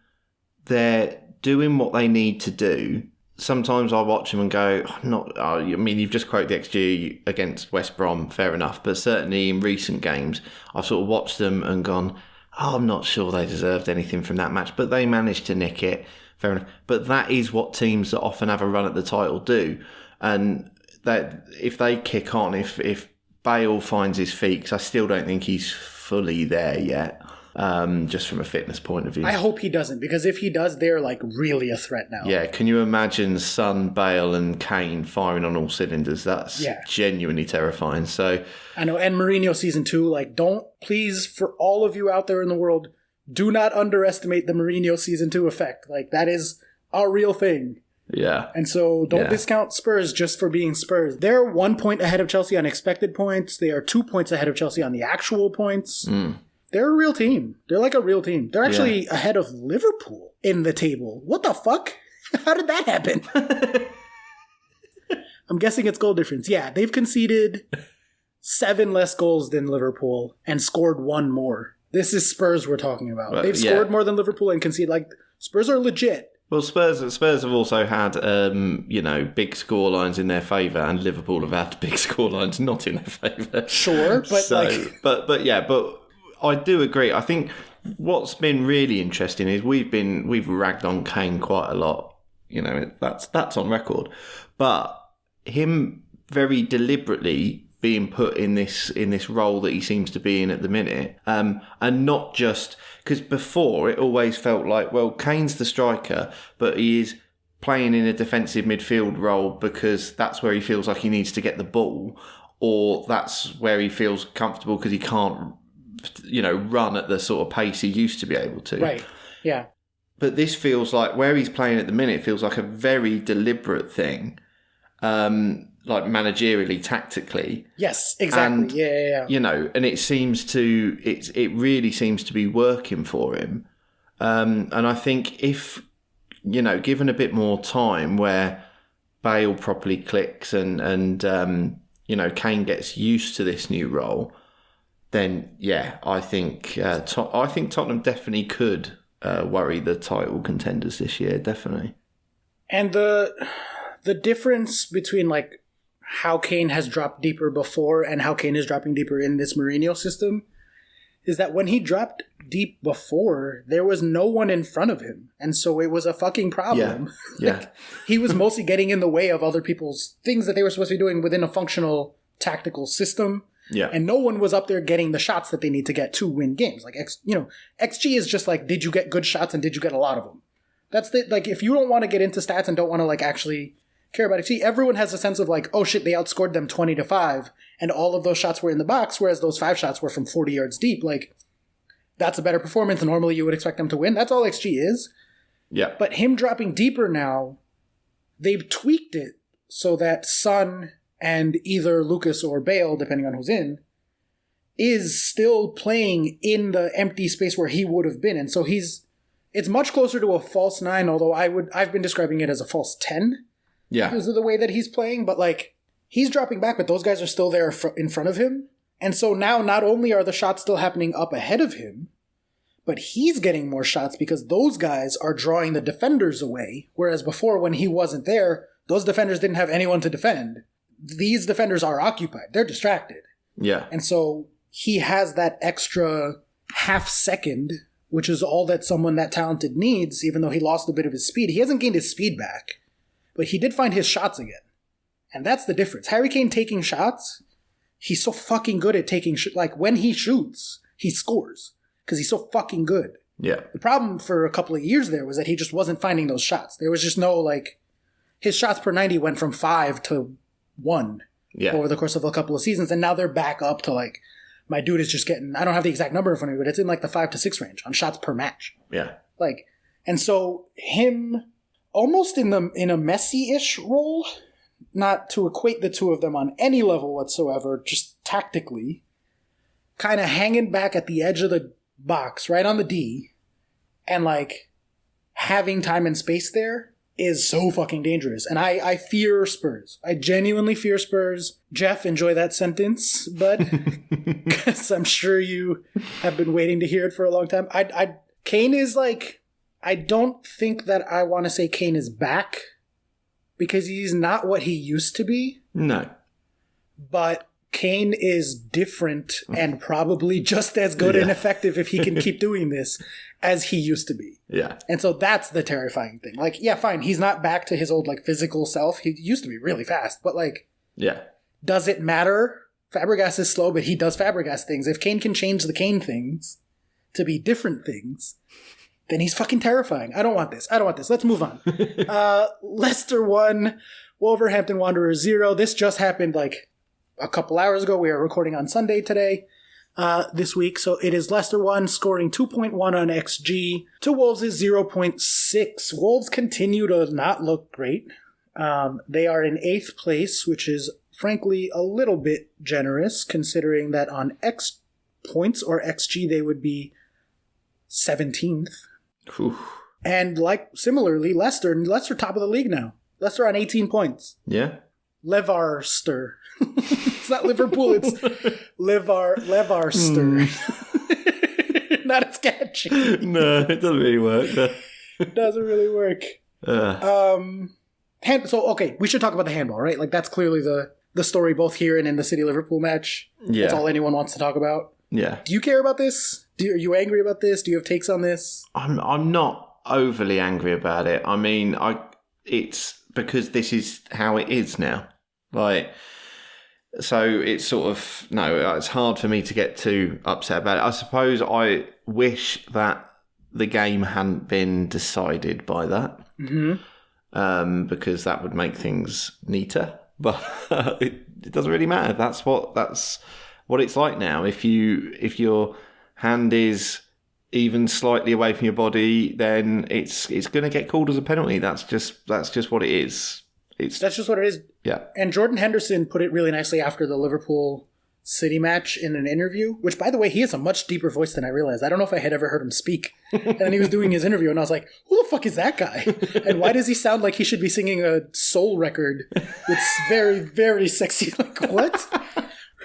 they're doing what they need to do, sometimes I watch them and go, you've just quoted the XG against West Brom, fair enough, but certainly in recent games, I've sort of watched them and gone, I'm not sure they deserved anything from that match, but they managed to nick it, fair enough. But that is what teams that often have a run at the title do. And that if they kick on, if Bale finds his feet, because I still don't think he's fully there yet, just from a fitness point of view. I hope he doesn't, because if he does, they're like really a threat now. Yeah, can you imagine Son, Bale and Kane firing on all cylinders? That's genuinely terrifying. So I know, and Mourinho season 2, like don't, please, for all of you out there in the world, do not underestimate the Mourinho season 2 effect. Like that is a real thing. Yeah. And so don't discount Spurs just for being Spurs. They're 1 point ahead of Chelsea on expected points. They are 2 points ahead of Chelsea on the actual points. They're a real team. They're like a real team. They're actually ahead of Liverpool in the table. What the fuck? How did that happen? I'm guessing it's goal difference. Yeah, they've conceded 7 less goals than Liverpool and scored 1 more. This is Spurs we're talking about. They've scored more than Liverpool and conceded. Like, Spurs are legit. Well, Spurs have also had, big score lines in their favour, and Liverpool have had big score lines not in their favour. Sure, but but I do agree. I think what's been really interesting is we've ragged on Kane quite a lot. You know, that's on record. But him very deliberately being put in this role that he seems to be in at the minute, and not just because before it always felt like, well, Kane's the striker, but he is playing in a defensive midfield role because that's where he feels like he needs to get the ball, or that's where he feels comfortable because he can't, run at the sort of pace he used to be able to. Right. Yeah. But this feels like where he's playing at the minute feels like a very deliberate thing. Like managerially, tactically. Yes, exactly. And, and it really seems to be working for him. And I think if, given a bit more time where Bale properly clicks and Kane gets used to this new role, then, I think Tottenham definitely could worry the title contenders this year, definitely. And the difference between like how Kane has dropped deeper before and how Kane is dropping deeper in this Mourinho system is that when he dropped deep before, there was no one in front of him. And so it was a fucking problem. Yeah. Like, he was mostly getting in the way of other people's things that they were supposed to be doing within a functional tactical system. Yeah. And no one was up there getting the shots that they need to get to win games. Like, XG is just like, did you get good shots and did you get a lot of them? That's the, like, if you don't want to get into stats and don't want to, like, actually care about XG, everyone has a sense of, like, oh shit, they outscored them 20-5, and all of those shots were in the box, whereas those 5 shots were from 40 yards deep. Like, that's a better performance. Normally you would expect them to win. That's all XG is. Yeah. But him dropping deeper now, they've tweaked it so that Son and either Lucas or Bale, depending on who's in, is still playing in the empty space where he would have been. And so it's much closer to a false 9, although I've been describing it as a false 10. Yeah. Because of the way that he's playing. But like, he's dropping back, but those guys are still there in front of him. And so now not only are the shots still happening up ahead of him, but he's getting more shots because those guys are drawing the defenders away. Whereas before, when he wasn't there, those defenders didn't have anyone to defend. These defenders are occupied. They're distracted. Yeah. And so he has that extra half second, which is all that someone that talented needs, even though he lost a bit of his speed. He hasn't gained his speed back, but he did find his shots again. And that's the difference. Harry Kane taking shots, he's so fucking good at taking like, when he shoots, he scores because he's so fucking good. Yeah. The problem for a couple of years there was that he just wasn't finding those shots. There was just no, like, his shots per 90 went from 5 to 1 over the course of a couple of seasons. And now they're back up to, like, my dude is just getting, I don't have the exact number in front of me, but it's in like the 5 to 6 range on shots per match. Yeah. Like, and so him almost in a Messi-ish role, not to equate the two of them on any level whatsoever, just tactically, kind of hanging back at the edge of the box, right on the D, and like having time and space there is so fucking dangerous. And I fear Spurs. I genuinely fear Spurs. Jeff, enjoy that sentence, bud, because I'm sure you have been waiting to hear it for a long time. Kane is like, I don't think that I want to say Kane is back, because he's not what he used to be. No. But Kane is different and probably just as good and effective if he can keep doing this as he used to be. Yeah. And so that's the terrifying thing. Like, yeah, fine, he's not back to his old, like, physical self. He used to be really fast, but, like, yeah. Does it matter? Fabregas is slow, but he does Fabregas things. If Kane can change the Kane things to be different things, then he's fucking terrifying. I don't want this. Let's move on. Leicester 1, Wolverhampton Wanderers 0. This just happened, like, a couple hours ago. We are recording on Sunday today, this week. So it is Leicester 1 scoring 2.1 on XG to Wolves' 0.6. Wolves continue to not look great. They are in 8th place, which is frankly a little bit generous considering that on X points or XG they would be 17th. Whew. And like similarly, Leicester top of the league now. Leicester on 18 points. Yeah. Levarster. It's not Liverpool, it's Levarster. Not as catchy. No, it doesn't really work. It doesn't really work. So, okay, we should talk about the handball, right? Like, that's clearly the story both here and in the City-Liverpool match. Yeah. That's all anyone wants to talk about. Yeah. Do you care about this? Are you angry about this? Do you have takes on this? I'm not overly angry about it. I mean, it's because this is how it is now. Like, so it's sort of, no, it's hard for me to get too upset about it. I suppose I wish that the game hadn't been decided by that. Mm-hmm. Because that would make things neater. But it doesn't really matter. That's what it's like now. If your hand is even slightly away from your body, then it's going to get called as a penalty. That's just what it is. That's just what it is. Yeah. And Jordan Henderson put it really nicely after the Liverpool City match in an interview, which, by the way, he has a much deeper voice than I realized. I don't know if I had ever heard him speak. And then he was doing his interview, and I was like, who the fuck is that guy? And why does he sound like he should be singing a soul record with very, very sexy, like, what?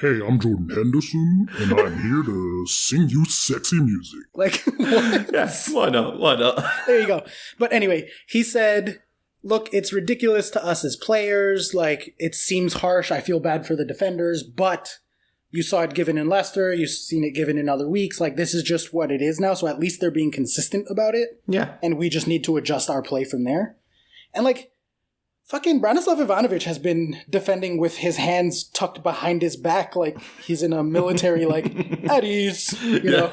Hey, I'm Jordan Henderson, and I'm here to sing you sexy music. Like, what? Yes, why not? Why not? There you go. But anyway, he said, look, it's ridiculous to us as players. Like, it seems harsh. I feel bad for the defenders, but you saw it given in Leicester. You've seen it given in other weeks. Like, this is just what it is now. So at least they're being consistent about it. Yeah. And we just need to adjust our play from there. And like, fucking Branislav Ivanovic has been defending with his hands tucked behind his back like he's in a military, like, at ease, you know,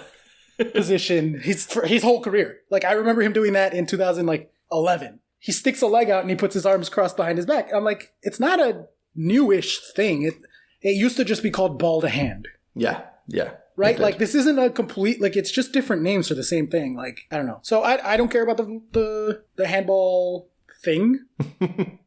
position his whole career. Like, I remember him doing that in 2011. He sticks a leg out and he puts his arms crossed behind his back. I'm like, it's not a newish thing. It used to just be called ball to hand. Yeah, yeah. Right? Like, this isn't a complete, like, it's just different names for the same thing. Like, I don't know. So I don't care about the handball thing.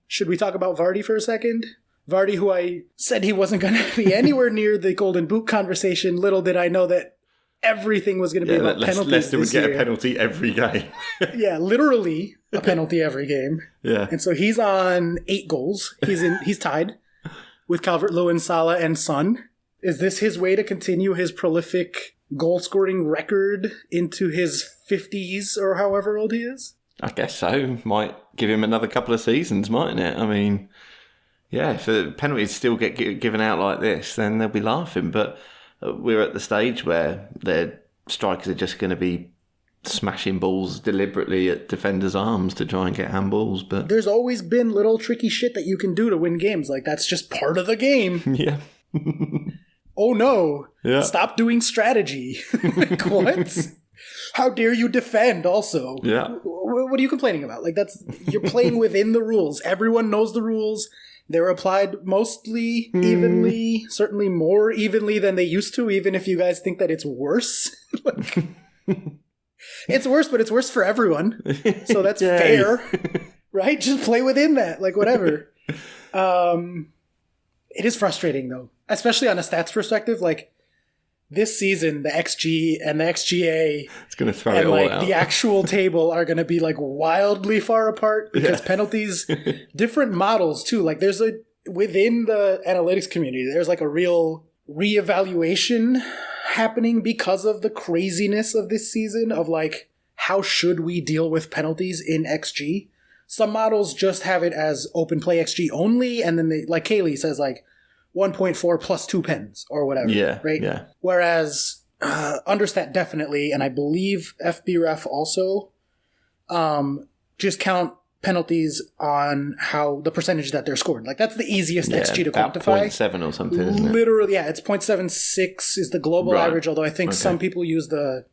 Should we talk about Vardy for a second? Vardy, who I said he wasn't going to be anywhere near the Golden Boot conversation. Little did I know that everything was going to be about penalties. Leicester would get a penalty every game. Yeah, literally a penalty every game. Yeah. And so he's on 8 goals. He's tied with Calvert-Lewin, Salah, and Son. Is this his way to continue his prolific goal-scoring record into his 50s or however old he is? I guess so. Might give him another couple of seasons, mightn't it? I mean, yeah, if the penalties still get given out like this, then they'll be laughing. But we're at the stage where their strikers are just going to be smashing balls deliberately at defenders' arms to try and get handballs. But there's always been little tricky shit that you can do to win games. Like, that's just part of the game. Yeah. Oh no. Yeah. Stop doing strategy. Like, what? How dare you defend also? Yeah. What are you complaining about? Like, you're playing within the rules. Everyone knows the rules. They're applied mostly evenly, certainly more evenly than they used to, even if you guys think that it's worse. Like, it's worse, but it's worse for everyone. So that's fair, right? Just play within that, like, whatever. It is frustrating, though, especially on a stats perspective. Like, this season, the XG and the XGA it's going to throw it all out. The actual table are going to be like wildly far apart because penalties, different models too. Like, there's within the analytics community, there's like a real reevaluation happening because of the craziness of this season of like, how should we deal with penalties in XG? Some models just have it as open play XG only. And then they, like Kaylee says, like, 1.4 plus 2 pens or whatever. Yeah. Right? Yeah. Whereas Understat definitely, and I believe FBref also, just count penalties on how the percentage that they're scored. Like, that's the easiest XG to quantify. 0.7 or something, isn't it? Literally, yeah. It's 0.76 is the global average, although I think some people use the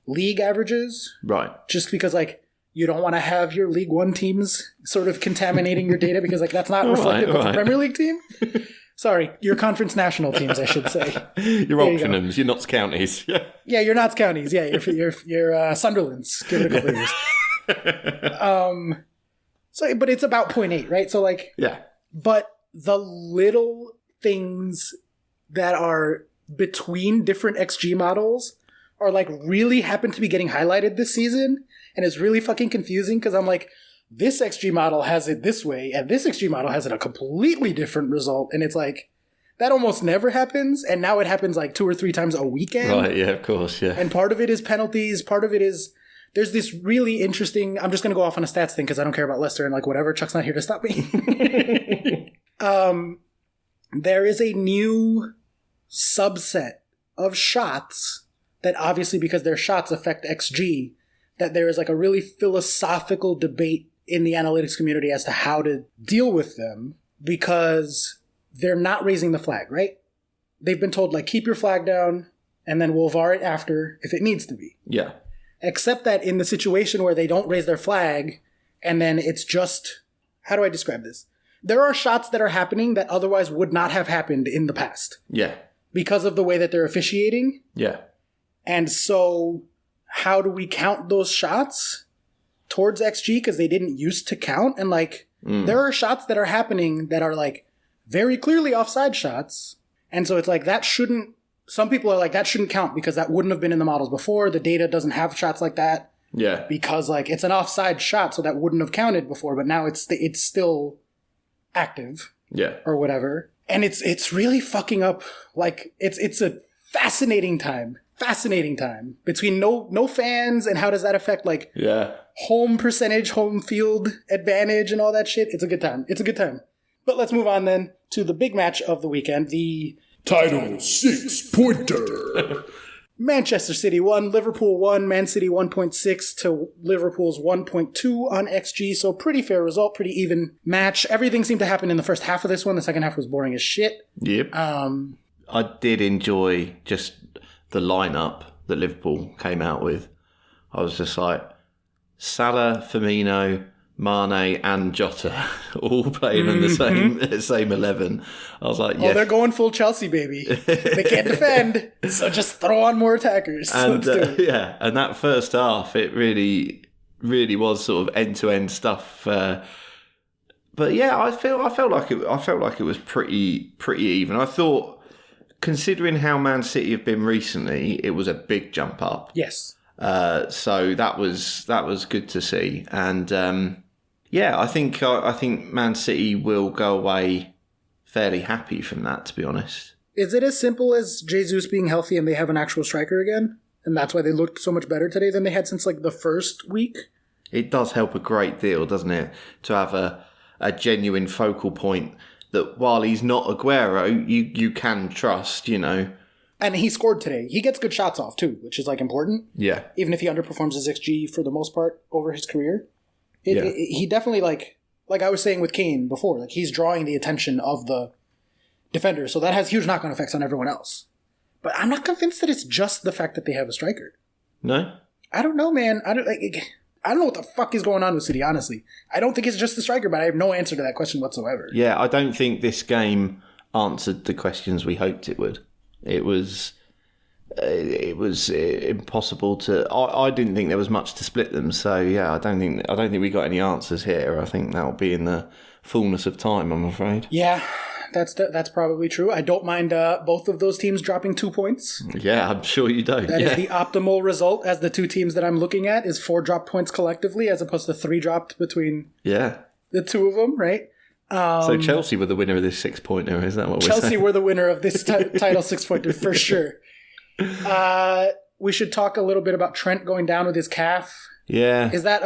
league averages. Right. Just because, like, you don't want to have your League One teams sort of contaminating your data because, like, that's not reflective of the Premier League team. Sorry, your conference national teams, I should say. Your Oxenhams, your Notts Counties. Yeah, your Notts Counties. Yeah, your Sunderlands. Give it a couple of years. So, but it's about 0.8, right? So, like, yeah. But the little things that are between different XG models are, like, really happen to be getting highlighted this season, and it's really fucking confusing because I'm like, this XG model has it this way, and this XG model has it a completely different result. And it's like, that almost never happens. And now it happens like 2 or 3 times a weekend. Right, yeah, of course, yeah. And part of it is penalties. Part of it is, there's this really interesting, I'm just going to go off on a stats thing because I don't care about Leicester and like whatever. Chuck's not here to stop me. There is a new subset of shots that obviously, because their shots affect XG, that there is like a really philosophical debate in the analytics community as to how to deal with them because they're not raising the flag, right? They've been told, like, keep your flag down and then we'll VAR it after if it needs to be. Yeah. Except that in the situation where they don't raise their flag and then it's just, how do I describe this? There are shots that are happening that otherwise would not have happened in the past. Yeah. Because of the way that they're officiating. Yeah. And so how do we count those shots towards XG because they didn't used to count? And like, there are shots that are happening that are like very clearly offside shots. And so it's like, that shouldn't, some people are like, that shouldn't count because that wouldn't have been in the models before. The data doesn't have shots like that. Yeah. Because like, it's an offside shot, so that wouldn't have counted before, but now it's still active. Yeah. Or whatever. And it's really fucking up. Like, it's a fascinating time between no fans and how does that affect, like, home percentage, home field advantage and all that shit. It's a good time. But let's move on then to the big match of the weekend, the Title 6-pointer. Manchester City 1, Liverpool 1, Man City 1.6 to Liverpool's 1.2 on XG. So pretty fair result, pretty even match. Everything seemed to happen in the first half of this one. The second half was boring as shit. Yep. I did enjoy just the lineup that Liverpool came out with. I was just like, Salah, Firmino, Mane and Jota all playing in the same 11. I was like, yes. Oh, they're going full Chelsea, baby. They can't defend, so just throw on more attackers. And and that first half, it really, really was sort of end-to-end stuff. But yeah, I felt like it was pretty even. I thought, considering how Man City have been recently, it was a big jump up. Yes. So that was good to see, and I think Man City will go away fairly happy from that, to be honest. Is it as simple as Jesus being healthy and they have an actual striker again, and that's why they looked so much better today than they had since like the first week? It does help a great deal, doesn't it, to have a genuine focal point that while he's not Aguero, you can trust, you know. And he scored today. He gets good shots off, too, which is, like, important. Yeah. Even if he underperforms his XG for the most part over his career. He definitely, like I was saying with Kane before, like, he's drawing the attention of the defender. So that has huge knock-on effects on everyone else. But I'm not convinced that it's just the fact that they have a striker. No? I don't know, man. I don't know what the fuck is going on with City, honestly. I don't think it's just the striker, but I have no answer to that question whatsoever. Yeah, I don't think this game answered the questions we hoped it would. It was impossible to. I didn't think there was much to split them. So yeah, I don't think we got any answers here. I think that'll be in the fullness of time, I'm afraid. Yeah, that's probably true. I don't mind both of those teams dropping 2 points. Yeah, I'm sure you don't. That is the optimal result, as the two teams that I'm looking at is 4 dropped points collectively, as opposed to 3 dropped between the two of them, right? So Chelsea were the winner of this 6-pointer, is that what we're saying? Chelsea were the winner of this title 6-pointer, for sure. We should talk a little bit about Trent going down with his calf. Yeah. Is that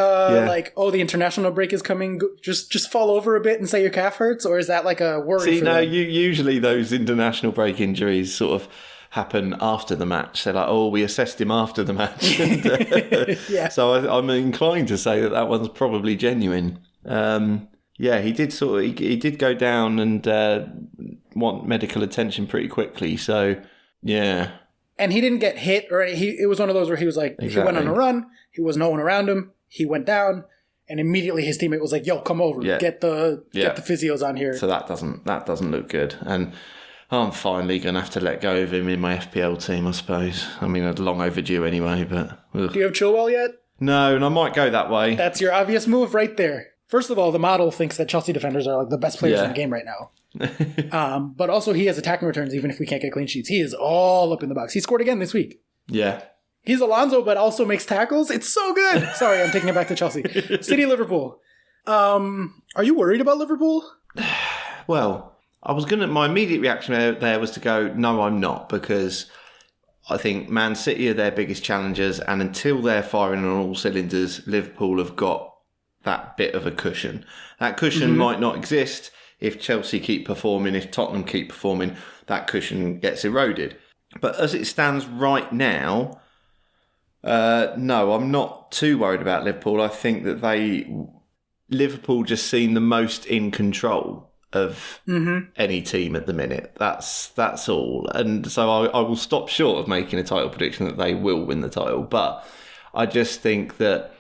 like, the international break is coming, just fall over a bit and say your calf hurts? Or is that like a worry for them? Usually those international break injuries sort of happen after the match. They're like, we assessed him after the match. And, so I'm inclined to say that one's probably genuine. Yeah, he did go down and want medical attention pretty quickly. So, yeah. And he didn't get hit or it was one of those where he was like, He went on a run. He was no one around him. He went down, and immediately his teammate was like, "Yo, come over, get the physios on here." So that doesn't look good, and I'm finally gonna have to let go of him in my FPL team, I suppose. I mean, long overdue anyway. But do you have Chilwell yet? No, and I might go that way. That's your obvious move right there. First of all, the model thinks that Chelsea defenders are like the best players in the game right now. But also he has attacking returns even if we can't get clean sheets. He is all up in the box. He scored again this week. Yeah. He's Alonso, but also makes tackles. It's so good. Sorry, I'm taking it back to Chelsea. City, Liverpool. Are you worried about Liverpool? Well, my immediate reaction there was to go, no, I'm not, because I think Man City are their biggest challengers, and until they're firing on all cylinders, Liverpool have got that bit of a cushion. That cushion might not exist if Chelsea keep performing, if Tottenham keep performing, that cushion gets eroded. But as it stands right now, no, I'm not too worried about Liverpool. I think that Liverpool just seem the most in control of any team at the minute. That's all. And so I will stop short of making a title prediction that they will win the title. But I just think that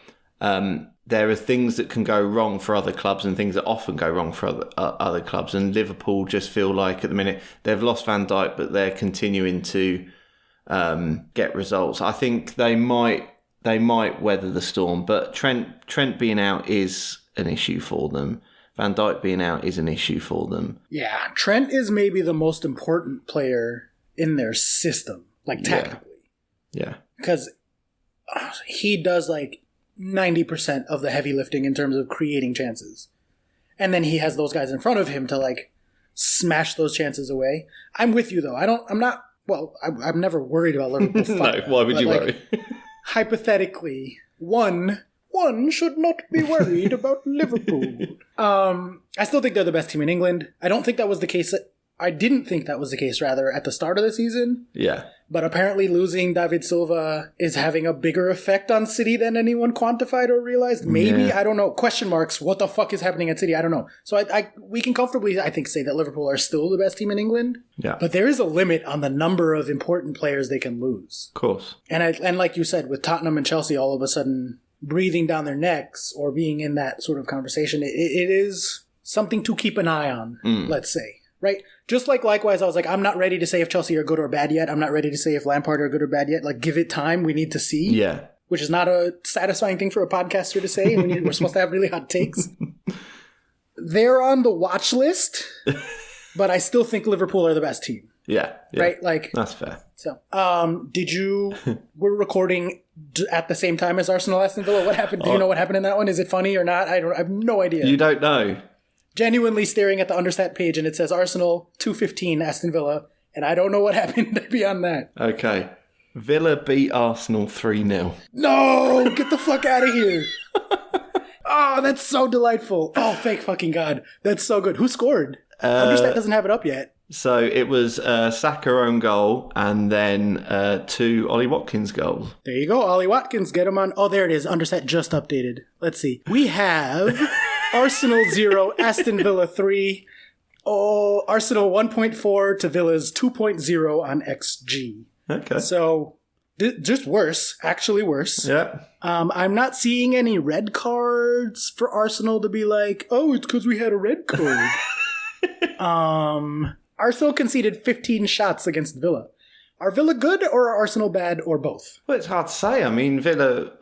there are things that can go wrong for other clubs and things that often go wrong for other clubs. And Liverpool just feel like at the minute they've lost Van Dijk, but they're continuing to get results. I think they might weather the storm, but Trent being out is an issue for them. Van Dijk being out is an issue for them. Yeah, Trent is maybe the most important player in their system, like tactically. Yeah. Because he does like 90% of the heavy lifting in terms of creating chances. And then he has those guys in front of him to like smash those chances away. I'm with you though. I'm never worried about Liverpool. No, why would you worry? Hypothetically, one should not be worried about Liverpool. I still think they're the best team in England. I don't think that was the case. I didn't think that was the case, rather, at the start of the season. Yeah. But apparently losing David Silva is having a bigger effect on City than anyone quantified or realized. Maybe, I don't know. Question marks. What the fuck is happening at City? I don't know. So we can comfortably, I think, say that Liverpool are still the best team in England. Yeah. But there is a limit on the number of important players they can lose. Of course. And like you said, with Tottenham and Chelsea all of a sudden breathing down their necks or being in that sort of conversation, it is something to keep an eye on, let's say. Right? Just like likewise, I was like, I'm not ready to say if Chelsea are good or bad yet. I'm not ready to say if Lampard are good or bad yet. Like, give it time. We need to see. Yeah. Which is not a satisfying thing for a podcaster to say. We're supposed to have really hot takes. They're on the watch list, but I still think Liverpool are the best team. Yeah. Right? Like, that's fair. So, we're recording at the same time as Arsenal Aston Villa. What happened? Do you know what happened in that one? Is it funny or not? I have no idea. You don't know. Genuinely staring at the understat page and it says Arsenal 2-15 Aston Villa, and I don't know what happened beyond that. Okay. Villa beat Arsenal 3-0. No! Get the fuck out of here. Oh, that's so delightful. Oh, thank fucking God. That's so good. Who scored? Understat doesn't have it up yet. So it was Saka own goal and then 2 Ollie Watkins goals. There you go. Ollie Watkins, get him on. Oh, there it is. Understat just updated. Let's see. We have Arsenal 0, Aston Villa 3. Oh, Arsenal 1.4 to Villa's 2.0 on XG. Okay. So just worse. Actually worse. Yeah. I'm not seeing any red cards for Arsenal to be like, oh, it's because we had a red card. Arsenal conceded 15 shots against Villa. Are Villa good or are Arsenal bad or both? Well, it's hard to say. I mean, Villa...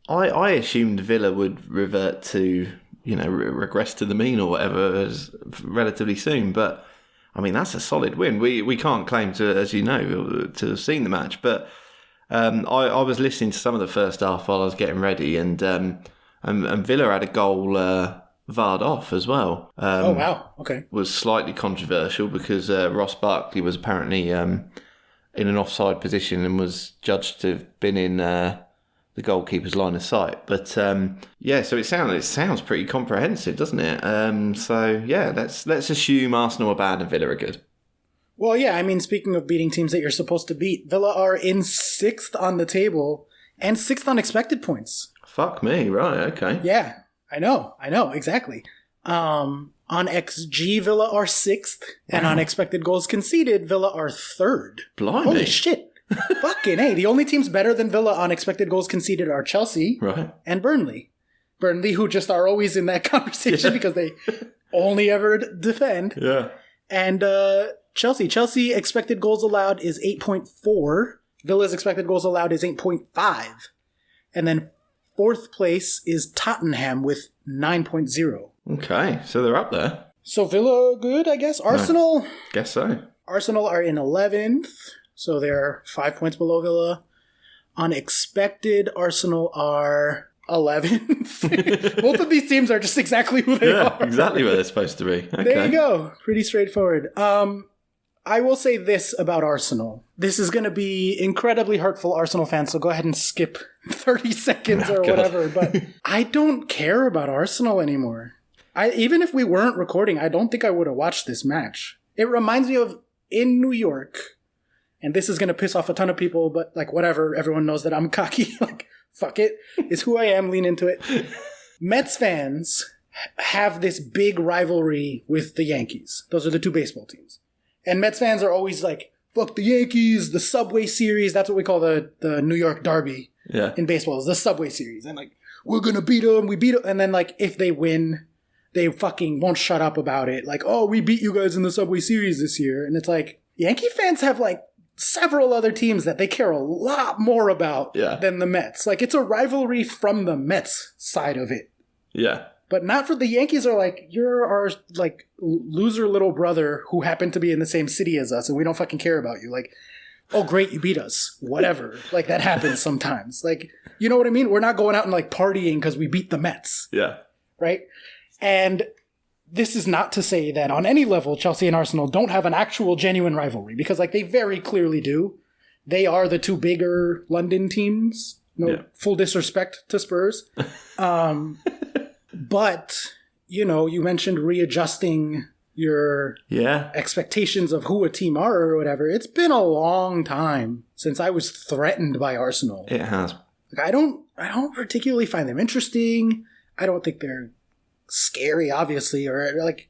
I assumed Villa would revert to, regress to the mean or whatever relatively soon. But, I mean, that's a solid win. We can't claim to, as you know, to have seen the match. But I was listening to some of the first half while I was getting ready. And Villa had a goal... VAR'd off as well. Oh, wow. Okay. Was slightly controversial because Ross Barkley was apparently in an offside position and was judged to have been in the goalkeeper's line of sight. But so it sounds pretty comprehensive, doesn't it? Let's assume Arsenal are bad and Villa are good. Well, yeah, I mean, speaking of beating teams that you're supposed to beat, Villa are in 6th on the table and 6th on expected points. Fuck me, right, okay. Yeah. I know, exactly. On XG, Villa are 6th, and on expected goals conceded, Villa are 3rd. Blimey. Holy shit. Fucking A. The only teams better than Villa on expected goals conceded are Chelsea and Burnley. Burnley, who just are always in that conversation because they only ever defend. Yeah. And Chelsea. Chelsea expected goals allowed is 8.4. Villa's expected goals allowed is 8.5. And then 4th place is Tottenham with 9.0. Okay, so they're up there. So Villa good, I guess. Arsenal? Guess so. Arsenal are in 11th, so they're 5 points below Villa. On expected, Arsenal are 11th. Both of these teams are just exactly who they are. Exactly where they're supposed to be. Okay. There you go. Pretty straightforward. I will say this about Arsenal. This is going to be incredibly hurtful, Arsenal fans, so go ahead and skip 30 seconds or whatever. But I don't care about Arsenal anymore. Even if we weren't recording, I don't think I would have watched this match. It reminds me of in New York, and this is going to piss off a ton of people, but like whatever, everyone knows that I'm cocky. Like, fuck it. It's who I am, lean into it. Mets fans have this big rivalry with the Yankees. Those are the two baseball teams. And Mets fans are always like, fuck the Yankees, the Subway Series. That's what we call the New York Derby in baseball, is the Subway Series. And like, we're going to beat them, we beat them. And then like, if they win, they fucking won't shut up about it. Like, oh, we beat you guys in the Subway Series this year. And it's like, Yankee fans have like several other teams that they care a lot more about than the Mets. Like, it's a rivalry from the Mets side of it. Yeah. But not for the Yankees are like, you're our like loser little brother who happened to be in the same city as us and we don't fucking care about you. Like, oh great, you beat us. Whatever. Like that happens sometimes. Like, you know what I mean? We're not going out and like partying because we beat the Mets. Yeah. Right? And this is not to say that on any level Chelsea and Arsenal don't have an actual genuine rivalry, because like they very clearly do. They are the two bigger London teams. No full disrespect to Spurs. But, you know, you mentioned readjusting your expectations of who a team are or whatever. It's been a long time since I was threatened by Arsenal. It has. Like, I don't particularly find them interesting. I don't think they're scary, obviously, or like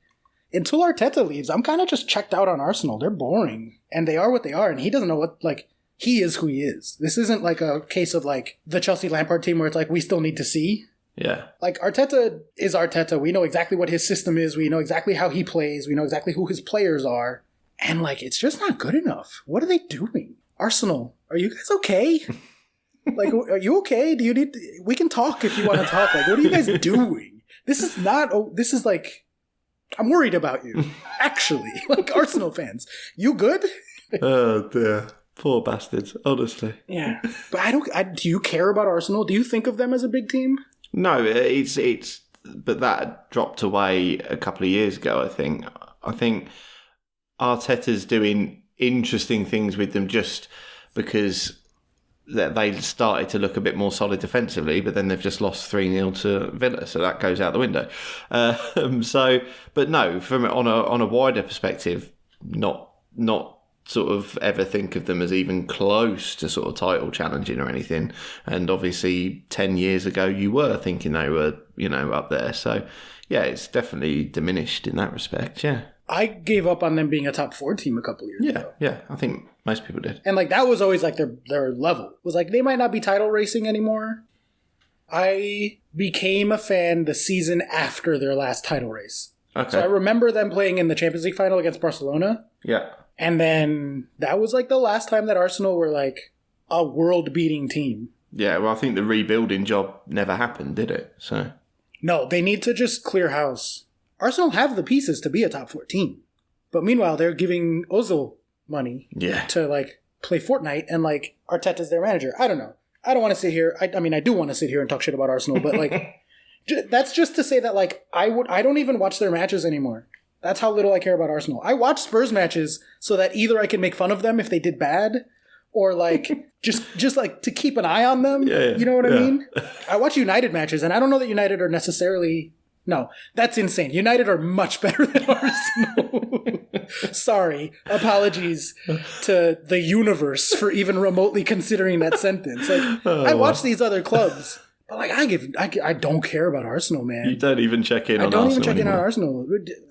until Arteta leaves, I'm kind of just checked out on Arsenal. They're boring, and they are what they are, and he doesn't know what, like, he is who he is. This isn't like a case of like the Chelsea Lampard team where it's like we still need to see. Yeah. Like, Arteta is Arteta. We know exactly what his system is. We know exactly how he plays. We know exactly who his players are. And, like, it's just not good enough. What are they doing? Arsenal, are you guys okay? Like, are you okay? Do you need... We can talk if you want to talk. Like, what are you guys doing? This is not... Oh, this is like... I'm worried about you. Actually. Like, Arsenal fans. You good? Oh, dear. Poor bastards, honestly. Yeah. But do you care about Arsenal? Do you think of them as a big team? No, it's but that dropped away a couple of years ago, I think. I think Arteta's doing interesting things with them just because they started to look a bit more solid defensively, but then they've just lost 3-0 to Villa, so that goes out the window. But no, from on a wider perspective, not sort of ever think of them as even close to sort of title challenging or anything. And obviously 10 years ago you were thinking they were, you know, up there. So yeah, it's definitely diminished in that respect. Yeah. I gave up on them being a top 4 team a couple of years ago. Yeah, I think most people did. And like that was always like their level. It was like they might not be title racing anymore. I became a fan the season after their last title race. Okay. So I remember them playing in the Champions League final against Barcelona. Yeah. And then that was like the last time that Arsenal were like a world-beating team. Yeah, well, I think the rebuilding job never happened, did it? So no, they need to just clear house. Arsenal have the pieces to be a top 4 team. But meanwhile, they're giving Ozil money to like play Fortnite, and like Arteta's their manager. I don't know. I don't want to sit here. I mean, I do want to sit here and talk shit about Arsenal, but like that's just to say that like I don't even watch their matches anymore. That's how little I care about Arsenal. I watch Spurs matches so that either I can make fun of them if they did bad, or like just like to keep an eye on them. Yeah, you know what I mean? I watch United matches, and I don't know that United are necessarily... No, that's insane. United are much better than Arsenal. Sorry. Apologies to the universe for even remotely considering that sentence. Like, I watch these other clubs. But like I don't care about Arsenal, man. You don't even check in on Arsenal. I don't even check in on Arsenal.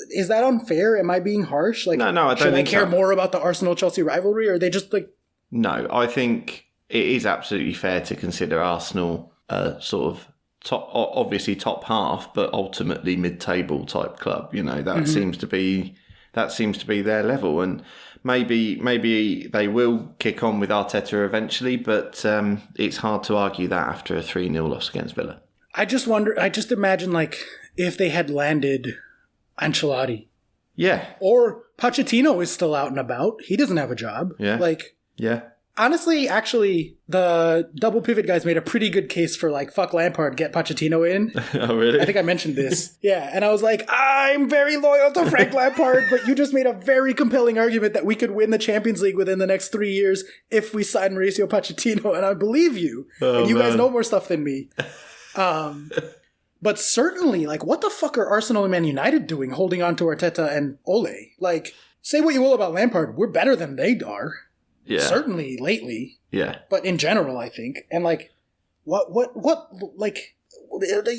Is that unfair? Am I being harsh? Like, no, I don't should I care more about the Arsenal-Chelsea rivalry, or are they just like... No, I think it is absolutely fair to consider Arsenal sort of top, obviously top half, but ultimately mid-table type club. You know, that seems to be their level, and maybe they will kick on with Arteta eventually, but it's hard to argue that after a 3-0 loss against Villa. I just imagine like if they had landed Ancelotti. Yeah. Or Pochettino is still out and about. He doesn't have a job. Yeah. Yeah. Honestly, actually, the double pivot guys made a pretty good case for like, fuck Lampard, get Pochettino in. Oh, really? I think I mentioned this. Yeah, and I was like, I'm very loyal to Frank Lampard, but you just made a very compelling argument that we could win the Champions League within the next 3 years if we sign Mauricio Pochettino, and I believe you. Oh, and you guys know more stuff than me. But certainly, like, what the fuck are Arsenal and Man United doing holding on to Arteta and Ole? Like, say what you will about Lampard, we're better than they are. Yeah. Certainly lately. Yeah. But in general, I think. And like, what, like,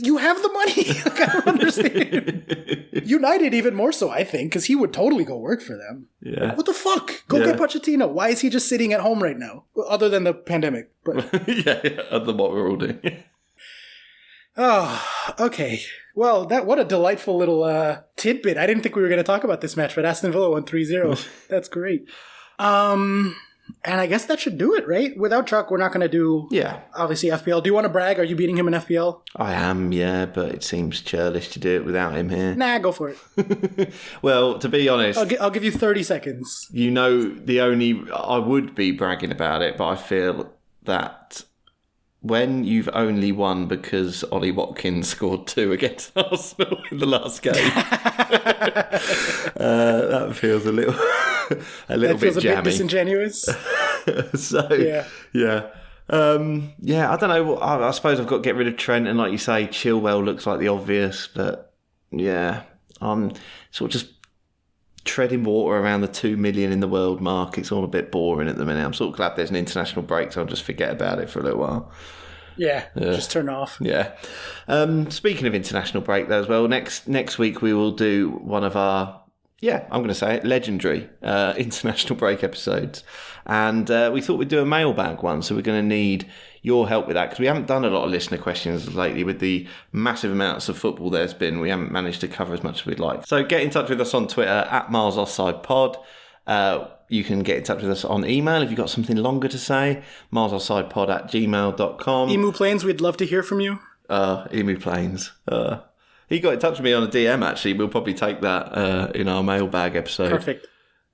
you have the money. Like, I don't understand. United even more so, I think, because he would totally go work for them. Yeah. Like, what the fuck? Go get Pochettino. Why is he just sitting at home right now? Well, other than the pandemic. But yeah, other than what we're all doing. Oh, okay. Well, what a delightful little tidbit. I didn't think we were going to talk about this match, but Aston Villa won 3-0. That's great. And I guess that should do it, right? Without Chuck, we're not going to do, obviously, FPL. Do you want to brag? Are you beating him in FPL? I am, yeah, but it seems churlish to do it without him here. Nah, go for it. Well, to be honest... I'll give you 30 seconds. You know, I would be bragging about it, but I feel that when you've only won because Ollie Watkins scored 2 against Arsenal in the last game. That feels a little bit jammy. Bit disingenuous. So, yeah. I don't know. I suppose I've got to get rid of Trent, and like you say, Chilwell looks like the obvious, but yeah, I'm sort of just treading water around the 2 million in the world mark. It's all a bit boring at the minute. I'm sort of glad there's an international break, so I'll just forget about it for a little while. Yeah, just turn off. Yeah. Speaking of international break, though, as well, next week we will do one of our, I'm going to say it, legendary international break episodes. And we thought we'd do a mailbag one, so we're going to need your help with that, because we haven't done a lot of listener questions lately with the massive amounts of football there's been. We haven't managed to cover as much as we'd like. So get in touch with us on Twitter at MilesOffsidePod. You can get in touch with us on email if you've got something longer to say, milesoffsidepod@gmail.com. Emu Plains, we'd love to hear from you. Emu Plains. He got in touch with me on a DM, actually. We'll probably take that in our mailbag episode. Perfect.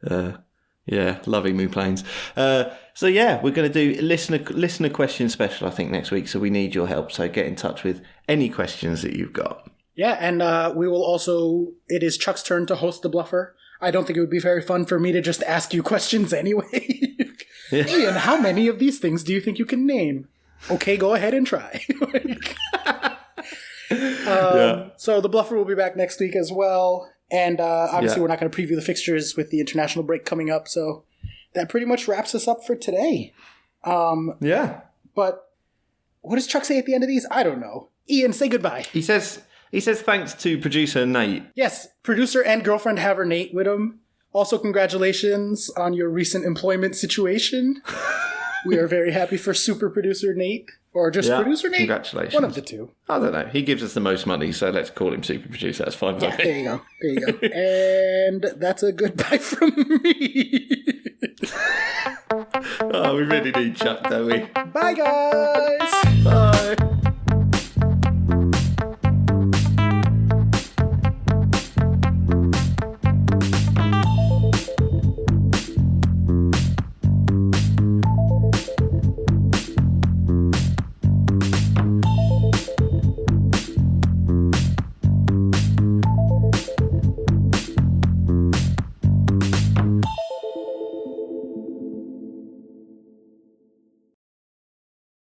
Love Emu Plains. We're going to do listener question special, I think, next week. So we need your help. So get in touch with any questions that you've got. Yeah, and we will also, it is Chuck's turn to host the Bluffer. I don't think it would be very fun for me to just ask you questions anyway. Ian, how many of these things do you think you can name? Okay, go ahead and try. So the Bluffer will be back next week as well. And obviously we're not going to preview the fixtures with the international break coming up. So that pretty much wraps us up for today. But what does Chuck say at the end of these? I don't know. Ian, say goodbye. He says thanks to producer Nate. Yes, producer and girlfriend haver Nate with him. Also, congratulations on your recent employment situation. We are very happy for super producer Nate. Or just producer Nate? Congratulations. One of the two. I don't know. He gives us the most money, so let's call him super producer. That's fine. Yeah, there you go. And that's a goodbye from me. We really need Chuck, don't we? Bye, guys. Bye.